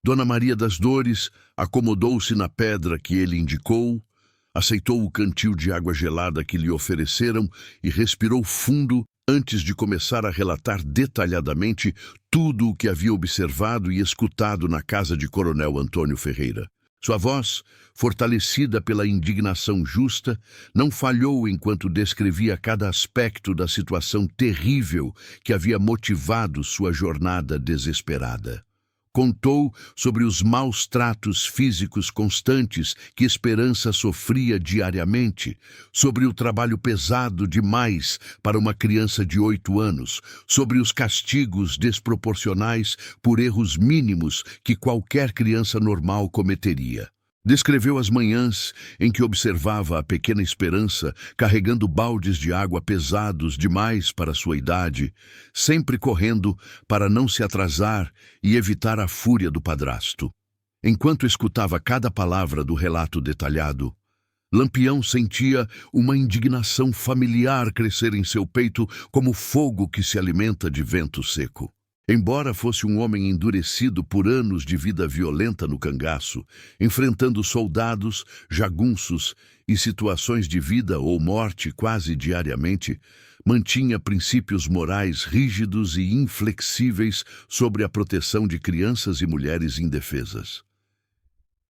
Dona Maria das Dores acomodou-se na pedra que ele indicou, aceitou o cantil de água gelada que lhe ofereceram e respirou fundo antes de começar a relatar detalhadamente tudo o que havia observado e escutado na casa de Coronel Antônio Ferreira. Sua voz, fortalecida pela indignação justa, não falhou enquanto descrevia cada aspecto da situação terrível que havia motivado sua jornada desesperada. Contou sobre os maus tratos físicos constantes que Esperança sofria diariamente, sobre o trabalho pesado demais para uma criança de 8 anos, sobre os castigos desproporcionais por erros mínimos que qualquer criança normal cometeria. Descreveu as manhãs em que observava a pequena Esperança carregando baldes de água pesados demais para sua idade, sempre correndo para não se atrasar e evitar a fúria do padrasto. Enquanto escutava cada palavra do relato detalhado, Lampião sentia uma indignação familiar crescer em seu peito como fogo que se alimenta de vento seco. Embora fosse um homem endurecido por anos de vida violenta no cangaço, enfrentando soldados, jagunços e situações de vida ou morte quase diariamente, mantinha princípios morais rígidos e inflexíveis sobre a proteção de crianças e mulheres indefesas.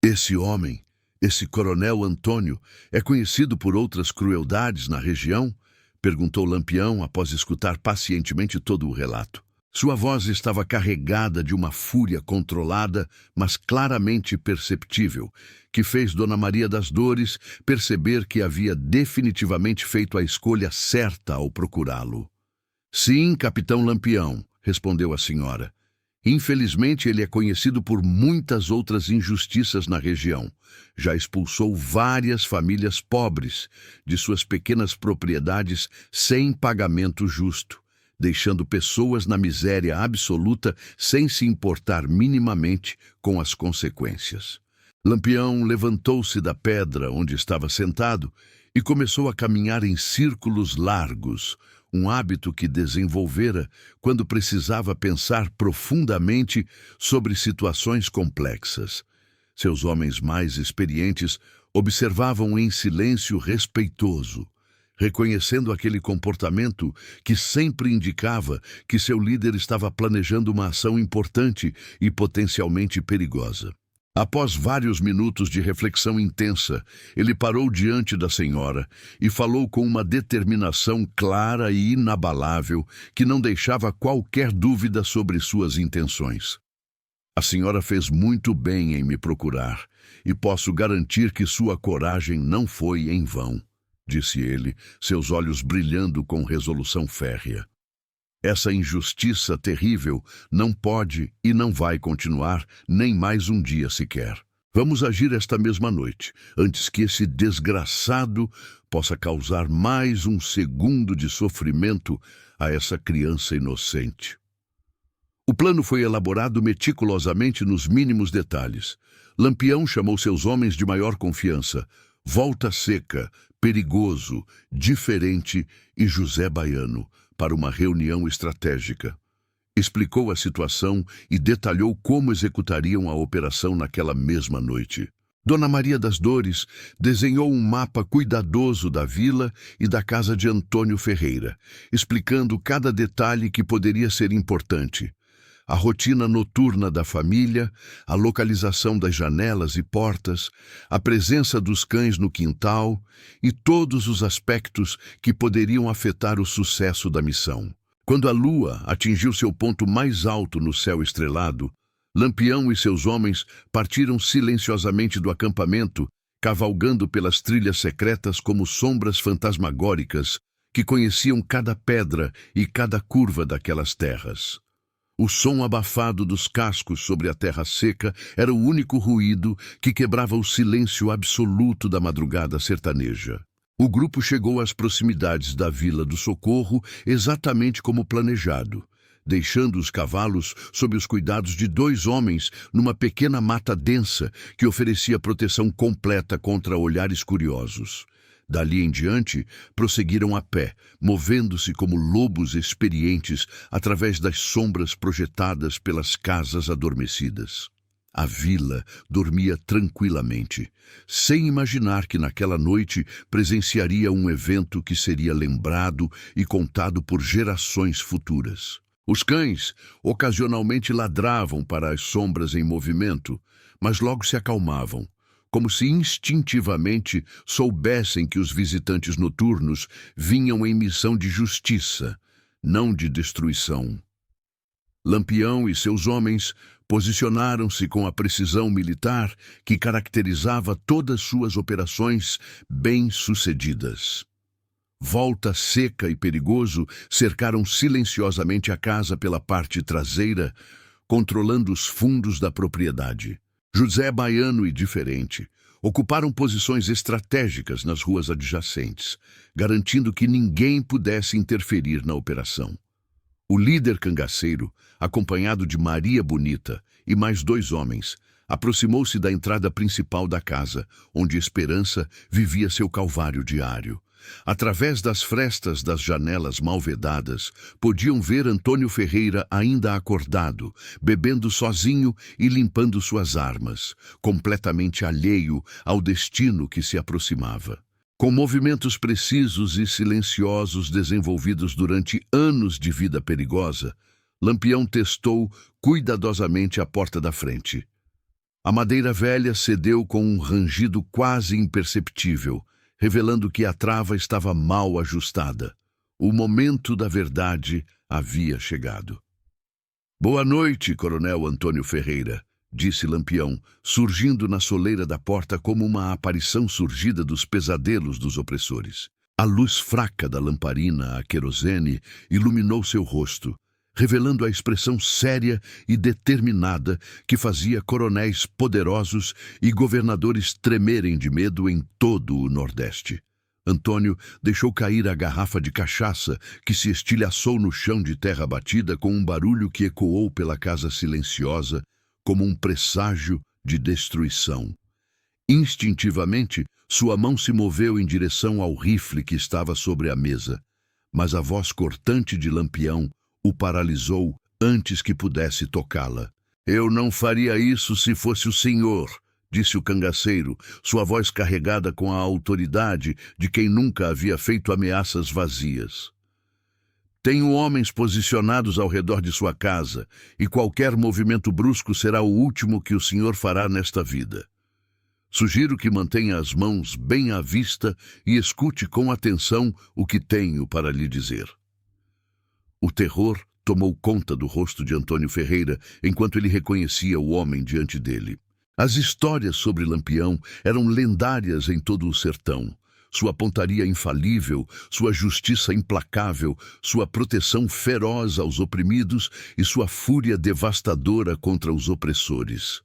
Esse homem, esse Coronel Antônio, é conhecido por outras crueldades na região? Perguntou Lampião após escutar pacientemente todo o relato. Sua voz estava carregada de uma fúria controlada, mas claramente perceptível, que fez Dona Maria das Dores perceber que havia definitivamente feito a escolha certa ao procurá-lo. "Sim, Capitão Lampião", respondeu a senhora. "Infelizmente, ele é conhecido por muitas outras injustiças na região. Já expulsou várias famílias pobres de suas pequenas propriedades sem pagamento justo, deixando pessoas na miséria absoluta sem se importar minimamente com as consequências." Lampião levantou-se da pedra onde estava sentado e começou a caminhar em círculos largos, um hábito que desenvolvera quando precisava pensar profundamente sobre situações complexas. Seus homens mais experientes observavam em silêncio respeitoso, reconhecendo aquele comportamento que sempre indicava que seu líder estava planejando uma ação importante e potencialmente perigosa. Após vários minutos de reflexão intensa, ele parou diante da senhora e falou com uma determinação clara e inabalável que não deixava qualquer dúvida sobre suas intenções. A senhora fez muito bem em me procurar, e posso garantir que sua coragem não foi em vão, disse ele, seus olhos brilhando com resolução férrea. Essa injustiça terrível não pode e não vai continuar nem mais um dia sequer. Vamos agir esta mesma noite, antes que esse desgraçado possa causar mais um segundo de sofrimento a essa criança inocente. O plano foi elaborado meticulosamente nos mínimos detalhes. Lampião chamou seus homens de maior confiança, Volta Seca, Perigoso, Diferente e José Baiano, para uma reunião estratégica. Explicou a situação e detalhou como executariam a operação naquela mesma noite. Dona Maria das Dores desenhou um mapa cuidadoso da vila e da casa de Antônio Ferreira, explicando cada detalhe que poderia ser importante. A rotina noturna da família, a localização das janelas e portas, a presença dos cães no quintal e todos os aspectos que poderiam afetar o sucesso da missão. Quando a lua atingiu seu ponto mais alto no céu estrelado, Lampião e seus homens partiram silenciosamente do acampamento, cavalgando pelas trilhas secretas como sombras fantasmagóricas que conheciam cada pedra e cada curva daquelas terras. O som abafado dos cascos sobre a terra seca era o único ruído que quebrava o silêncio absoluto da madrugada sertaneja. O grupo chegou às proximidades da Vila do Socorro exatamente como planejado, deixando os cavalos sob os cuidados de 2 homens numa pequena mata densa que oferecia proteção completa contra olhares curiosos. Dali em diante, prosseguiram a pé, movendo-se como lobos experientes através das sombras projetadas pelas casas adormecidas. A vila dormia tranquilamente, sem imaginar que naquela noite presenciaria um evento que seria lembrado e contado por gerações futuras. Os cães ocasionalmente ladravam para as sombras em movimento, mas logo se acalmavam, como se instintivamente soubessem que os visitantes noturnos vinham em missão de justiça, não de destruição. Lampião e seus homens posicionaram-se com a precisão militar que caracterizava todas suas operações bem-sucedidas. Volta Seca e Perigoso cercaram silenciosamente a casa pela parte traseira, controlando os fundos da propriedade. José Baiano e Diferente ocuparam posições estratégicas nas ruas adjacentes, garantindo que ninguém pudesse interferir na operação. O líder cangaceiro, acompanhado de Maria Bonita e mais 2 homens, aproximou-se da entrada principal da casa, onde Esperança vivia seu calvário diário. Através das frestas das janelas mal vedadas, podiam ver Antônio Ferreira ainda acordado, bebendo sozinho e limpando suas armas, completamente alheio ao destino que se aproximava. Com movimentos precisos e silenciosos desenvolvidos durante anos de vida perigosa, Lampião testou cuidadosamente a porta da frente. A madeira velha cedeu com um rangido quase imperceptível, revelando que a trava estava mal ajustada. O momento da verdade havia chegado. «Boa noite, Coronel Antônio Ferreira», disse Lampião, surgindo na soleira da porta como uma aparição surgida dos pesadelos dos opressores. A luz fraca da lamparina a querosene iluminou seu rosto, revelando a expressão séria e determinada que fazia coronéis poderosos e governadores tremerem de medo em todo o Nordeste. Antônio deixou cair a garrafa de cachaça que se estilhaçou no chão de terra batida com um barulho que ecoou pela casa silenciosa como um presságio de destruição. Instintivamente, sua mão se moveu em direção ao rifle que estava sobre a mesa, mas a voz cortante de Lampião o paralisou antes que pudesse tocá-la. «Eu não faria isso se fosse o senhor», disse o cangaceiro, sua voz carregada com a autoridade de quem nunca havia feito ameaças vazias. Tenho homens posicionados ao redor de sua casa, e qualquer movimento brusco será o último que o senhor fará nesta vida. Sugiro que mantenha as mãos bem à vista e escute com atenção o que tenho para lhe dizer. O terror tomou conta do rosto de Antônio Ferreira enquanto ele reconhecia o homem diante dele. As histórias sobre Lampião eram lendárias em todo o sertão. Sua pontaria infalível, sua justiça implacável, sua proteção feroz aos oprimidos e sua fúria devastadora contra os opressores.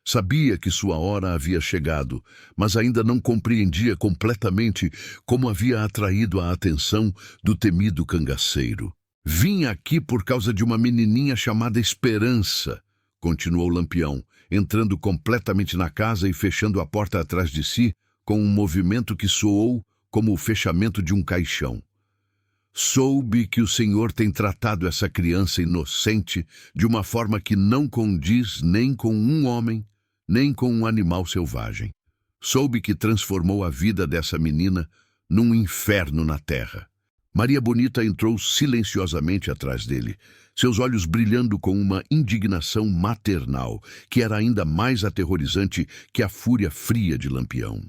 Sabia que sua hora havia chegado, mas ainda não compreendia completamente como havia atraído a atenção do temido cangaceiro. Vim aqui por causa de uma menininha chamada Esperança, continuou Lampião, entrando completamente na casa e fechando a porta atrás de si, com um movimento que soou como o fechamento de um caixão. Soube que o senhor tem tratado essa criança inocente de uma forma que não condiz nem com um homem, nem com um animal selvagem. Soube que transformou a vida dessa menina num inferno na terra. Maria Bonita entrou silenciosamente atrás dele, seus olhos brilhando com uma indignação maternal, que era ainda mais aterrorizante que a fúria fria de Lampião.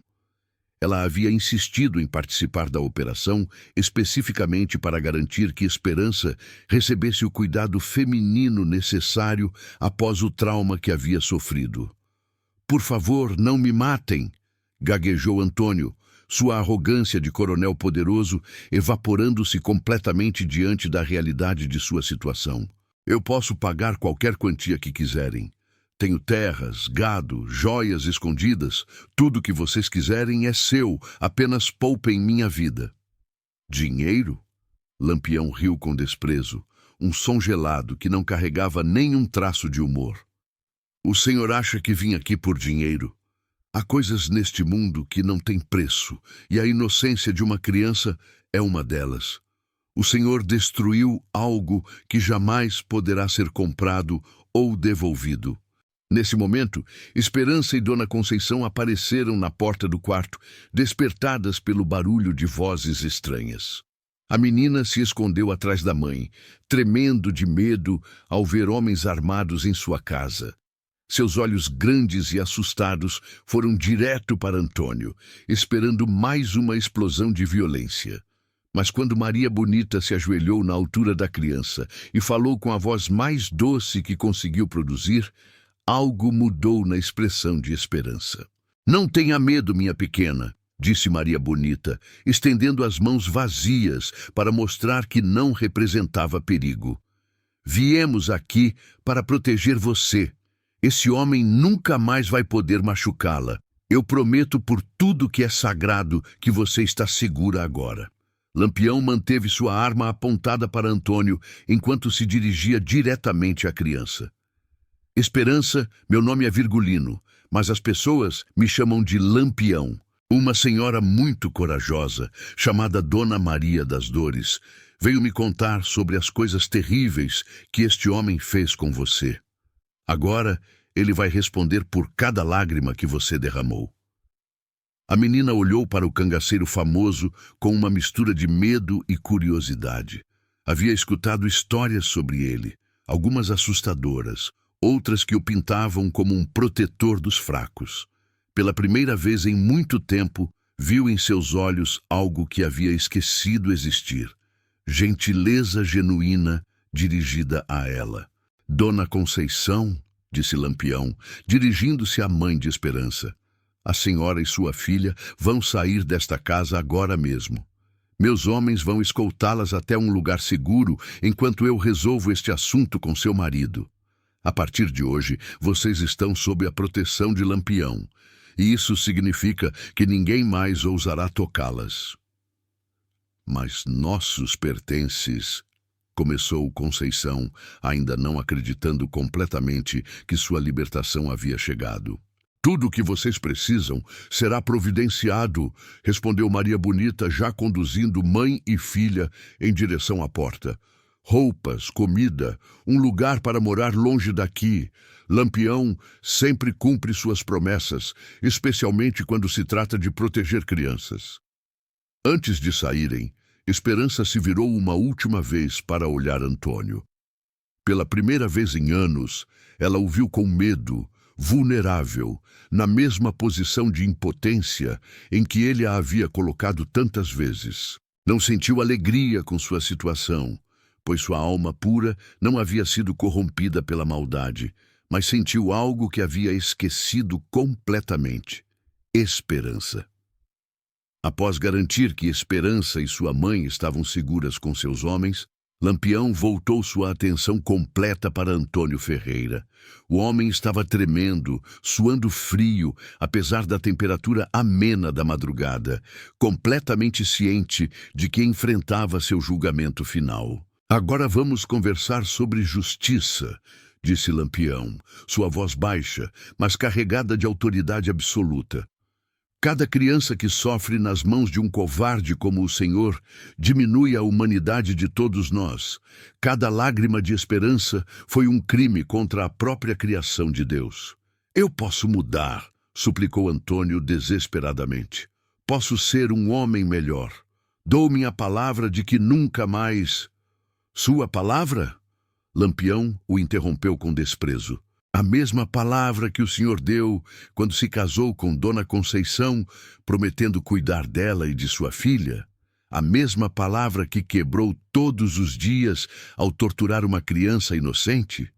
Ela havia insistido em participar da operação especificamente para garantir que Esperança recebesse o cuidado feminino necessário após o trauma que havia sofrido. "Por favor, não me matem", gaguejou Antônio, sua arrogância de coronel poderoso evaporando-se completamente diante da realidade de sua situação. "Eu posso pagar qualquer quantia que quiserem. Tenho terras, gado, joias escondidas. Tudo que vocês quiserem é seu, apenas poupem minha vida." "Dinheiro?" Lampião riu com desprezo, um som gelado que não carregava nenhum traço de humor. "O senhor acha que vim aqui por dinheiro? Há coisas neste mundo que não têm preço, e a inocência de uma criança é uma delas. O senhor destruiu algo que jamais poderá ser comprado ou devolvido." Nesse momento, Esperança e Dona Conceição apareceram na porta do quarto, despertadas pelo barulho de vozes estranhas. A menina se escondeu atrás da mãe, tremendo de medo ao ver homens armados em sua casa. Seus olhos grandes e assustados foram direto para Antônio, esperando mais uma explosão de violência. Mas quando Maria Bonita se ajoelhou na altura da criança e falou com a voz mais doce que conseguiu produzir, algo mudou na expressão de Esperança. "Não tenha medo, minha pequena", disse Maria Bonita, estendendo as mãos vazias para mostrar que não representava perigo. "Viemos aqui para proteger você. Esse homem nunca mais vai poder machucá-la. Eu prometo por tudo que é sagrado que você está segura agora." Lampião manteve sua arma apontada para Antônio enquanto se dirigia diretamente à criança. "Esperança, meu nome é Virgulino, mas as pessoas me chamam de Lampião. Uma senhora muito corajosa, chamada Dona Maria das Dores, veio me contar sobre as coisas terríveis que este homem fez com você. Agora, ele vai responder por cada lágrima que você derramou." A menina olhou para o cangaceiro famoso com uma mistura de medo e curiosidade. Havia escutado histórias sobre ele, algumas assustadoras, outras que o pintavam como um protetor dos fracos. Pela primeira vez em muito tempo, viu em seus olhos algo que havia esquecido existir: gentileza genuína dirigida a ela. "Dona Conceição", disse Lampião, dirigindo-se à mãe de Esperança, "a senhora e sua filha vão sair desta casa agora mesmo. Meus homens vão escoltá-las até um lugar seguro enquanto eu resolvo este assunto com seu marido. A partir de hoje, vocês estão sob a proteção de Lampião, e isso significa que ninguém mais ousará tocá-las." "Mas nossos pertences", começou Conceição, ainda não acreditando completamente que sua libertação havia chegado. "Tudo o que vocês precisam será providenciado", respondeu Maria Bonita, já conduzindo mãe e filha em direção à porta. "Roupas, comida, um lugar para morar longe daqui. Lampião sempre cumpre suas promessas, especialmente quando se trata de proteger crianças." Antes de saírem, Esperança se virou uma última vez para olhar Antônio. Pela primeira vez em anos, ela o viu com medo, vulnerável, na mesma posição de impotência em que ele a havia colocado tantas vezes. Não sentiu alegria com sua situação, pois sua alma pura não havia sido corrompida pela maldade, mas sentiu algo que havia esquecido completamente: esperança. Após garantir que Esperança e sua mãe estavam seguras com seus homens, Lampião voltou sua atenção completa para Antônio Ferreira. O homem estava tremendo, suando frio, apesar da temperatura amena da madrugada, completamente ciente de que enfrentava seu julgamento final. Agora vamos conversar sobre justiça, disse Lampião, sua voz baixa, mas carregada de autoridade absoluta. Cada criança que sofre nas mãos de um covarde como o Senhor diminui a humanidade de todos nós. Cada lágrima de esperança foi um crime contra a própria criação de Deus. Eu posso mudar, suplicou Antônio desesperadamente. Posso ser um homem melhor. Dou minha palavra de que nunca mais... Sua palavra? Lampião o interrompeu com desprezo. A mesma palavra que o senhor deu quando se casou com Dona Conceição, prometendo cuidar dela e de sua filha. A mesma palavra que quebrou todos os dias ao torturar uma criança inocente.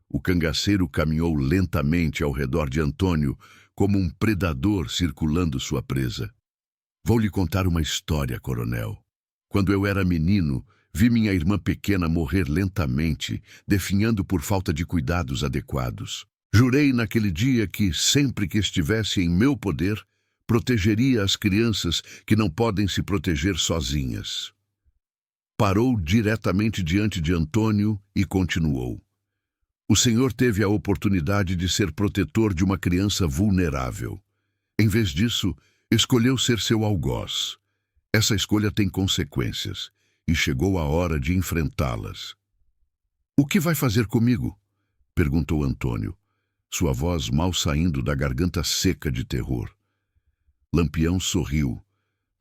O cangaceiro caminhou lentamente ao redor de Antônio, como um predador circulando sua presa. Vou lhe contar uma história, coronel. Quando eu era menino, vi minha irmã pequena morrer lentamente, definhando por falta de cuidados adequados. Jurei naquele dia que, sempre que estivesse em meu poder, protegeria as crianças que não podem se proteger sozinhas. Parou diretamente diante de Antônio e continuou. O senhor teve a oportunidade de ser protetor de uma criança vulnerável. Em vez disso, escolheu ser seu algoz. Essa escolha tem consequências. E chegou a hora de enfrentá-las. O que vai fazer comigo? Perguntou Antônio, sua voz mal saindo da garganta seca de terror. Lampião sorriu,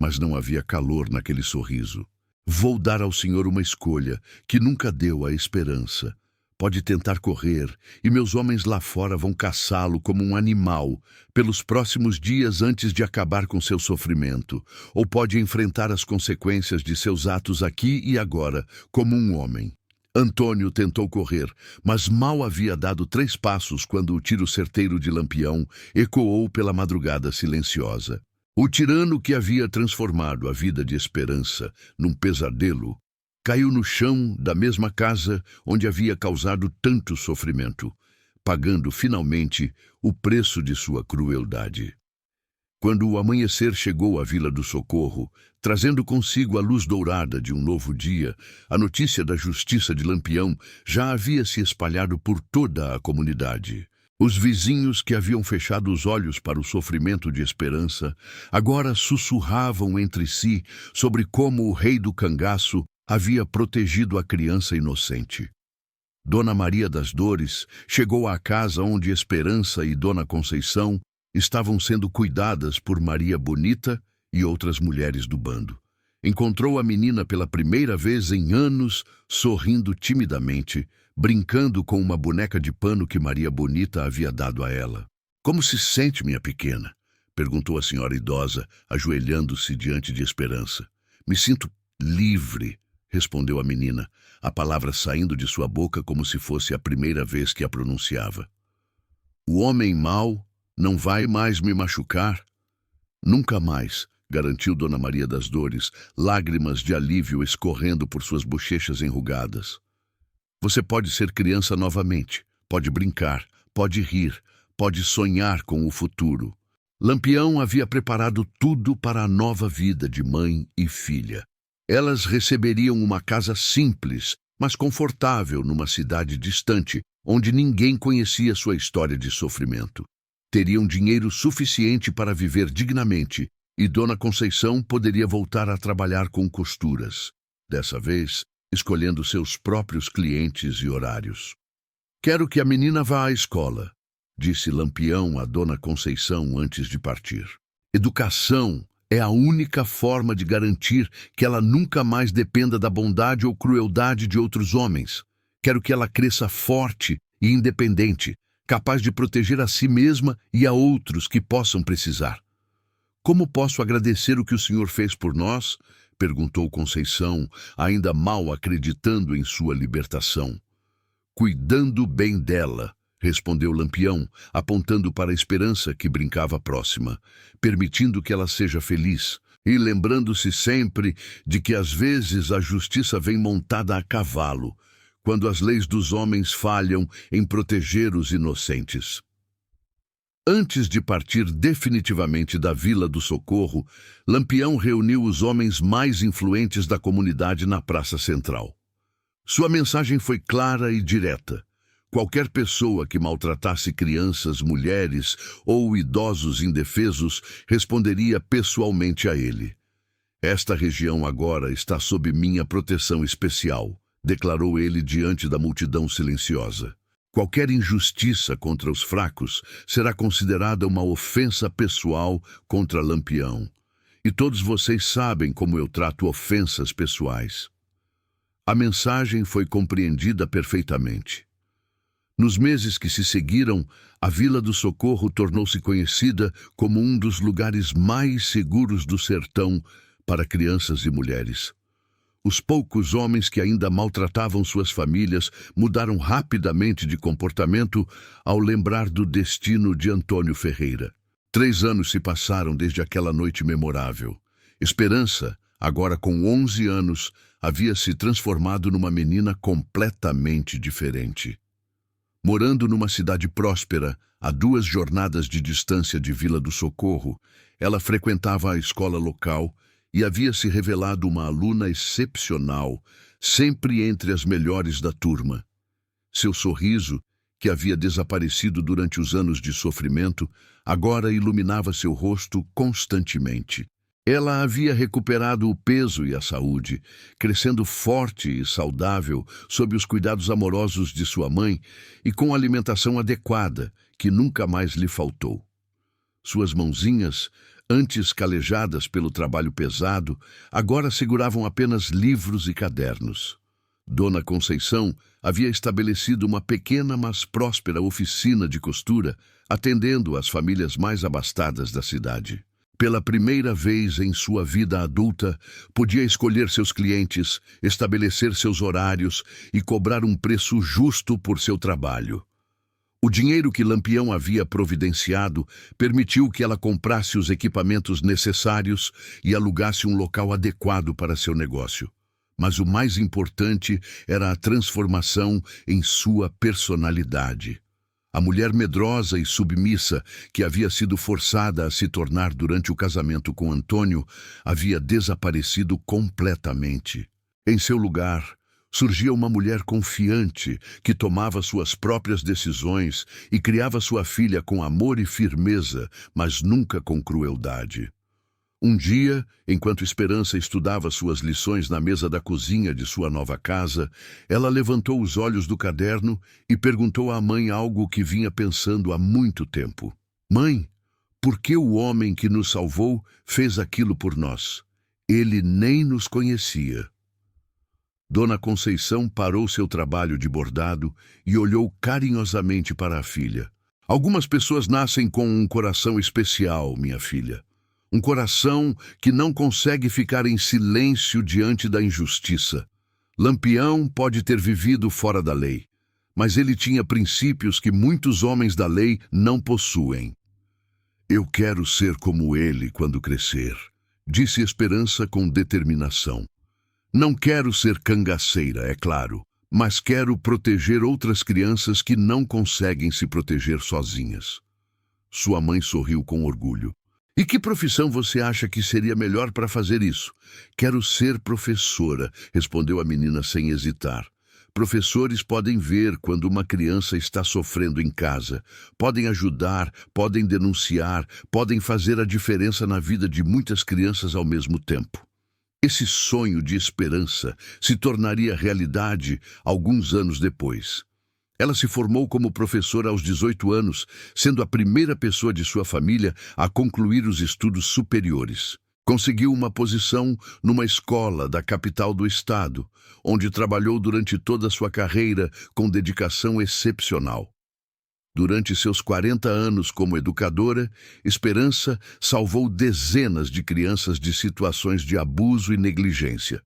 mas não havia calor naquele sorriso. Vou dar ao senhor uma escolha que nunca deu a Esperança. Pode tentar correr, e meus homens lá fora vão caçá-lo como um animal pelos próximos dias antes de acabar com seu sofrimento, ou pode enfrentar as consequências de seus atos aqui e agora, como um homem. Antônio tentou correr, mas mal havia dado 3 passos quando o tiro certeiro de Lampião ecoou pela madrugada silenciosa. O tirano que havia transformado a vida de Esperança num pesadelo caiu no chão da mesma casa onde havia causado tanto sofrimento, pagando finalmente o preço de sua crueldade. Quando o amanhecer chegou à Vila do Socorro, trazendo consigo a luz dourada de um novo dia, a notícia da justiça de Lampião já havia se espalhado por toda a comunidade. Os vizinhos que haviam fechado os olhos para o sofrimento de Esperança, agora sussurravam entre si sobre como o rei do cangaço havia protegido a criança inocente. Dona Maria das Dores chegou à casa onde Esperança e Dona Conceição estavam sendo cuidadas por Maria Bonita e outras mulheres do bando. Encontrou a menina pela primeira vez em anos, sorrindo timidamente, brincando com uma boneca de pano que Maria Bonita havia dado a ela. "Como se sente, minha pequena?" perguntou a senhora idosa, ajoelhando-se diante de Esperança. "Me sinto livre", respondeu a menina, a palavra saindo de sua boca como se fosse a primeira vez que a pronunciava. "O homem mau não vai mais me machucar?" "Nunca mais", garantiu Dona Maria das Dores, lágrimas de alívio escorrendo por suas bochechas enrugadas. "Você pode ser criança novamente, pode brincar, pode rir, pode sonhar com o futuro." Lampião havia preparado tudo para a nova vida de mãe e filha. Elas receberiam uma casa simples, mas confortável numa cidade distante, onde ninguém conhecia sua história de sofrimento. Teriam dinheiro suficiente para viver dignamente, e Dona Conceição poderia voltar a trabalhar com costuras, dessa vez escolhendo seus próprios clientes e horários. "Quero que a menina vá à escola", disse Lampião a Dona Conceição antes de partir. "Educação É a única forma de garantir que ela nunca mais dependa da bondade ou crueldade de outros homens. Quero que ela cresça forte e independente, capaz de proteger a si mesma e a outros que possam precisar. Como posso agradecer o que o Senhor fez por nós? Perguntou Conceição, ainda mal acreditando em sua libertação. Cuidando bem dela, respondeu Lampião, apontando para a Esperança que brincava próxima, permitindo que ela seja feliz e lembrando-se sempre de que às vezes a justiça vem montada a cavalo, quando as leis dos homens falham em proteger os inocentes. Antes de partir definitivamente da Vila do Socorro, Lampião reuniu os homens mais influentes da comunidade na Praça Central. Sua mensagem foi clara e direta. Qualquer pessoa que maltratasse crianças, mulheres ou idosos indefesos responderia pessoalmente a ele. Esta região agora está sob minha proteção especial, declarou ele diante da multidão silenciosa. Qualquer injustiça contra os fracos será considerada uma ofensa pessoal contra Lampião. E todos vocês sabem como eu trato ofensas pessoais. A mensagem foi compreendida perfeitamente. Nos meses que se seguiram, a Vila do Socorro tornou-se conhecida como um dos lugares mais seguros do sertão para crianças e mulheres. Os poucos homens que ainda maltratavam suas famílias mudaram rapidamente de comportamento ao lembrar do destino de Antônio Ferreira. 3 anos se passaram desde aquela noite memorável. Esperança, agora com 11 anos, havia se transformado numa menina completamente diferente. Morando numa cidade próspera, a 2 jornadas de distância de Vila do Socorro, ela frequentava a escola local e havia se revelado uma aluna excepcional, sempre entre as melhores da turma. Seu sorriso, que havia desaparecido durante os anos de sofrimento, agora iluminava seu rosto constantemente. Ela havia recuperado o peso e a saúde, crescendo forte e saudável sob os cuidados amorosos de sua mãe e com alimentação adequada, que nunca mais lhe faltou. Suas mãozinhas, antes calejadas pelo trabalho pesado, agora seguravam apenas livros e cadernos. Dona Conceição havia estabelecido uma pequena, mas próspera oficina de costura, atendendo às famílias mais abastadas da cidade. Pela primeira vez em sua vida adulta, podia escolher seus clientes, estabelecer seus horários e cobrar um preço justo por seu trabalho. O dinheiro que Lampião havia providenciado permitiu que ela comprasse os equipamentos necessários e alugasse um local adequado para seu negócio. Mas o mais importante era a transformação em sua personalidade. A mulher medrosa e submissa, que havia sido forçada a se tornar durante o casamento com Antônio, havia desaparecido completamente. Em seu lugar, surgia uma mulher confiante, que tomava suas próprias decisões e criava sua filha com amor e firmeza, mas nunca com crueldade. Um dia, enquanto Esperança estudava suas lições na mesa da cozinha de sua nova casa, ela levantou os olhos do caderno e perguntou à mãe algo que vinha pensando há muito tempo. Mãe, por que o homem que nos salvou fez aquilo por nós? Ele nem nos conhecia. Dona Conceição parou seu trabalho de bordado e olhou carinhosamente para a filha. Algumas pessoas nascem com um coração especial, minha filha. Um coração que não consegue ficar em silêncio diante da injustiça. Lampião pode ter vivido fora da lei, mas ele tinha princípios que muitos homens da lei não possuem. Eu quero ser como ele quando crescer, disse Esperança com determinação. Não quero ser cangaceira, é claro, mas quero proteger outras crianças que não conseguem se proteger sozinhas. Sua mãe sorriu com orgulho. E que profissão você acha que seria melhor para fazer isso? Quero ser professora, respondeu a menina sem hesitar. Professores podem ver quando uma criança está sofrendo em casa, podem ajudar, podem denunciar, podem fazer a diferença na vida de muitas crianças ao mesmo tempo. Esse sonho de Esperança se tornaria realidade alguns anos depois. Ela se formou como professora aos 18 anos, sendo a primeira pessoa de sua família a concluir os estudos superiores. Conseguiu uma posição numa escola da capital do estado, onde trabalhou durante toda a sua carreira com dedicação excepcional. Durante seus 40 anos como educadora, Esperança salvou dezenas de crianças de situações de abuso e negligência.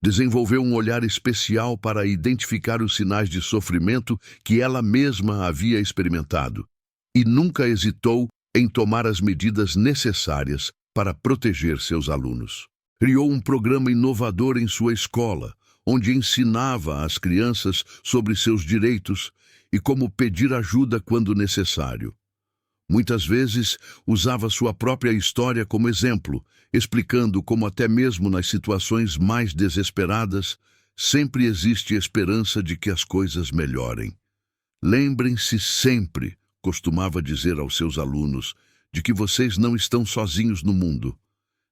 Desenvolveu um olhar especial para identificar os sinais de sofrimento que ela mesma havia experimentado e nunca hesitou em tomar as medidas necessárias para proteger seus alunos. Criou um programa inovador em sua escola, onde ensinava às crianças sobre seus direitos e como pedir ajuda quando necessário. Muitas vezes usava sua própria história como exemplo, explicando como até mesmo nas situações mais desesperadas, sempre existe esperança de que as coisas melhorem. Lembrem-se sempre, costumava dizer aos seus alunos, de que vocês não estão sozinhos no mundo.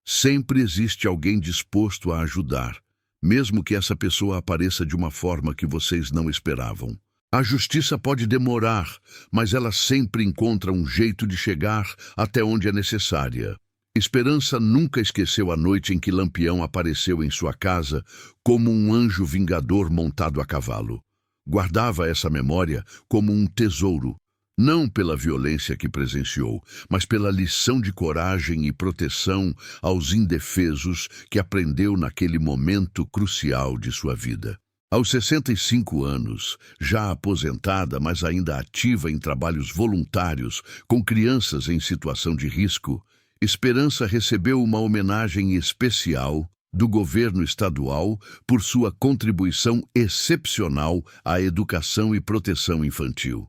Sempre existe alguém disposto a ajudar, mesmo que essa pessoa apareça de uma forma que vocês não esperavam. A justiça pode demorar, mas ela sempre encontra um jeito de chegar até onde é necessária. Esperança nunca esqueceu a noite em que Lampião apareceu em sua casa como um anjo vingador montado a cavalo. Guardava essa memória como um tesouro, não pela violência que presenciou, mas pela lição de coragem e proteção aos indefesos que aprendeu naquele momento crucial de sua vida. Aos 65 anos, já aposentada, mas ainda ativa em trabalhos voluntários com crianças em situação de risco, Esperança recebeu uma homenagem especial do governo estadual por sua contribuição excepcional à educação e proteção infantil.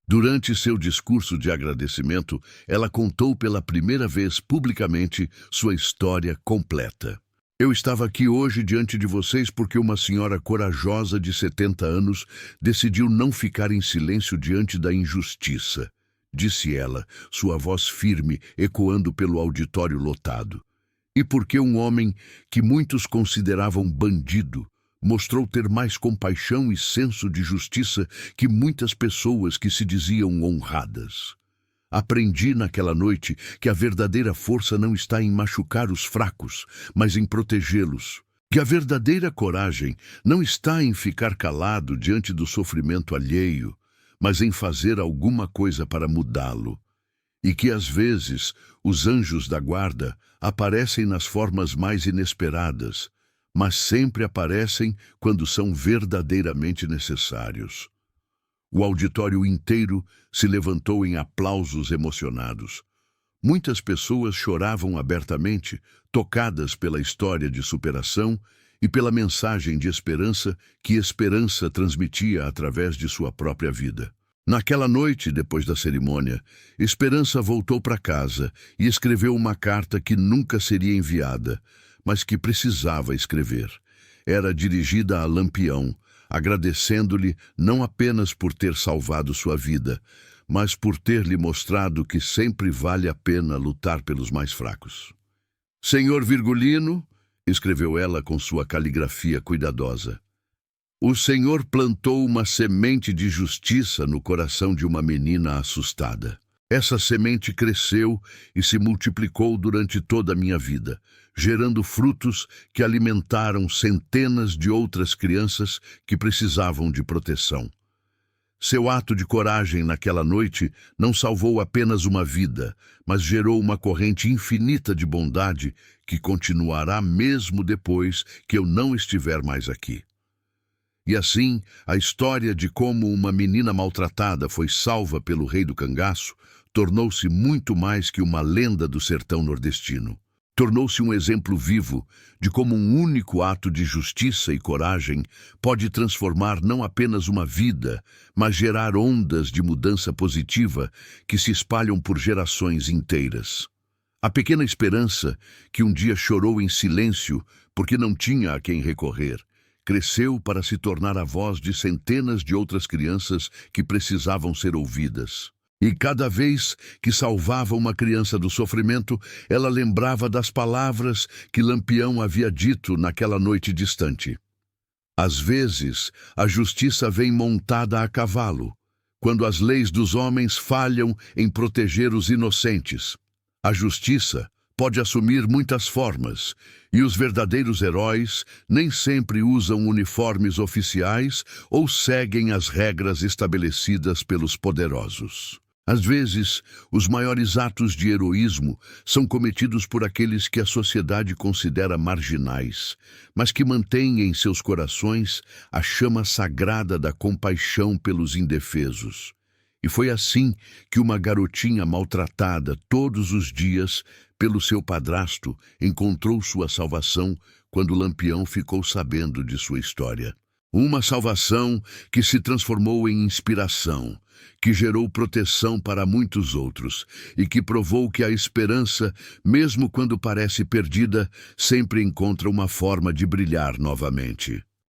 Durante seu discurso de agradecimento, ela contou pela primeira vez publicamente sua história completa. Eu estava aqui hoje diante de vocês porque uma senhora corajosa de 70 anos decidiu não ficar em silêncio diante da injustiça, disse ela, sua voz firme ecoando pelo auditório lotado. E porque um homem que muitos consideravam bandido mostrou ter mais compaixão e senso de justiça que muitas pessoas que se diziam honradas. Aprendi naquela noite que a verdadeira força não está em machucar os fracos, mas em protegê-los. Que a verdadeira coragem não está em ficar calado diante do sofrimento alheio, mas em fazer alguma coisa para mudá-lo. E que às vezes os anjos da guarda aparecem nas formas mais inesperadas, mas sempre aparecem quando são verdadeiramente necessários. O auditório inteiro se levantou em aplausos emocionados. Muitas pessoas choravam abertamente, tocadas pela história de superação e pela mensagem de esperança que Esperança transmitia através de sua própria vida. Naquela noite, depois da cerimônia, Esperança voltou para casa e escreveu uma carta que nunca seria enviada, mas que precisava escrever. Era dirigida a Lampião, agradecendo-lhe não apenas por ter salvado sua vida, mas por ter lhe mostrado que sempre vale a pena lutar pelos mais fracos. Senhor Virgulino, escreveu ela com sua caligrafia cuidadosa, o Senhor plantou uma semente de justiça no coração de uma menina assustada. Essa semente cresceu e se multiplicou durante toda a minha vida, gerando frutos que alimentaram centenas de outras crianças que precisavam de proteção. Seu ato de coragem naquela noite não salvou apenas uma vida, mas gerou uma corrente infinita de bondade que continuará mesmo depois que eu não estiver mais aqui. E assim, a história de como uma menina maltratada foi salva pelo rei do cangaço tornou-se muito mais que uma lenda do sertão nordestino. Tornou-se um exemplo vivo de como um único ato de justiça e coragem pode transformar não apenas uma vida, mas gerar ondas de mudança positiva que se espalham por gerações inteiras. A pequena Esperança, que um dia chorou em silêncio porque não tinha a quem recorrer, cresceu para se tornar a voz de centenas de outras crianças que precisavam ser ouvidas. E cada vez que salvava uma criança do sofrimento, ela lembrava das palavras que Lampião havia dito naquela noite distante. Às vezes, a justiça vem montada a cavalo, quando as leis dos homens falham em proteger os inocentes. A justiça, pode assumir muitas formas, e os verdadeiros heróis nem sempre usam uniformes oficiais ou seguem as regras estabelecidas pelos poderosos. Às vezes, os maiores atos de heroísmo são cometidos por aqueles que a sociedade considera marginais, mas que mantêm em seus corações a chama sagrada da compaixão pelos indefesos. E foi assim que uma garotinha maltratada todos os dias pelo seu padrasto encontrou sua salvação quando Lampião ficou sabendo de sua história. Uma salvação que se transformou em inspiração, que gerou proteção para muitos outros e que provou que a esperança, mesmo quando parece perdida, sempre encontra uma forma de brilhar novamente.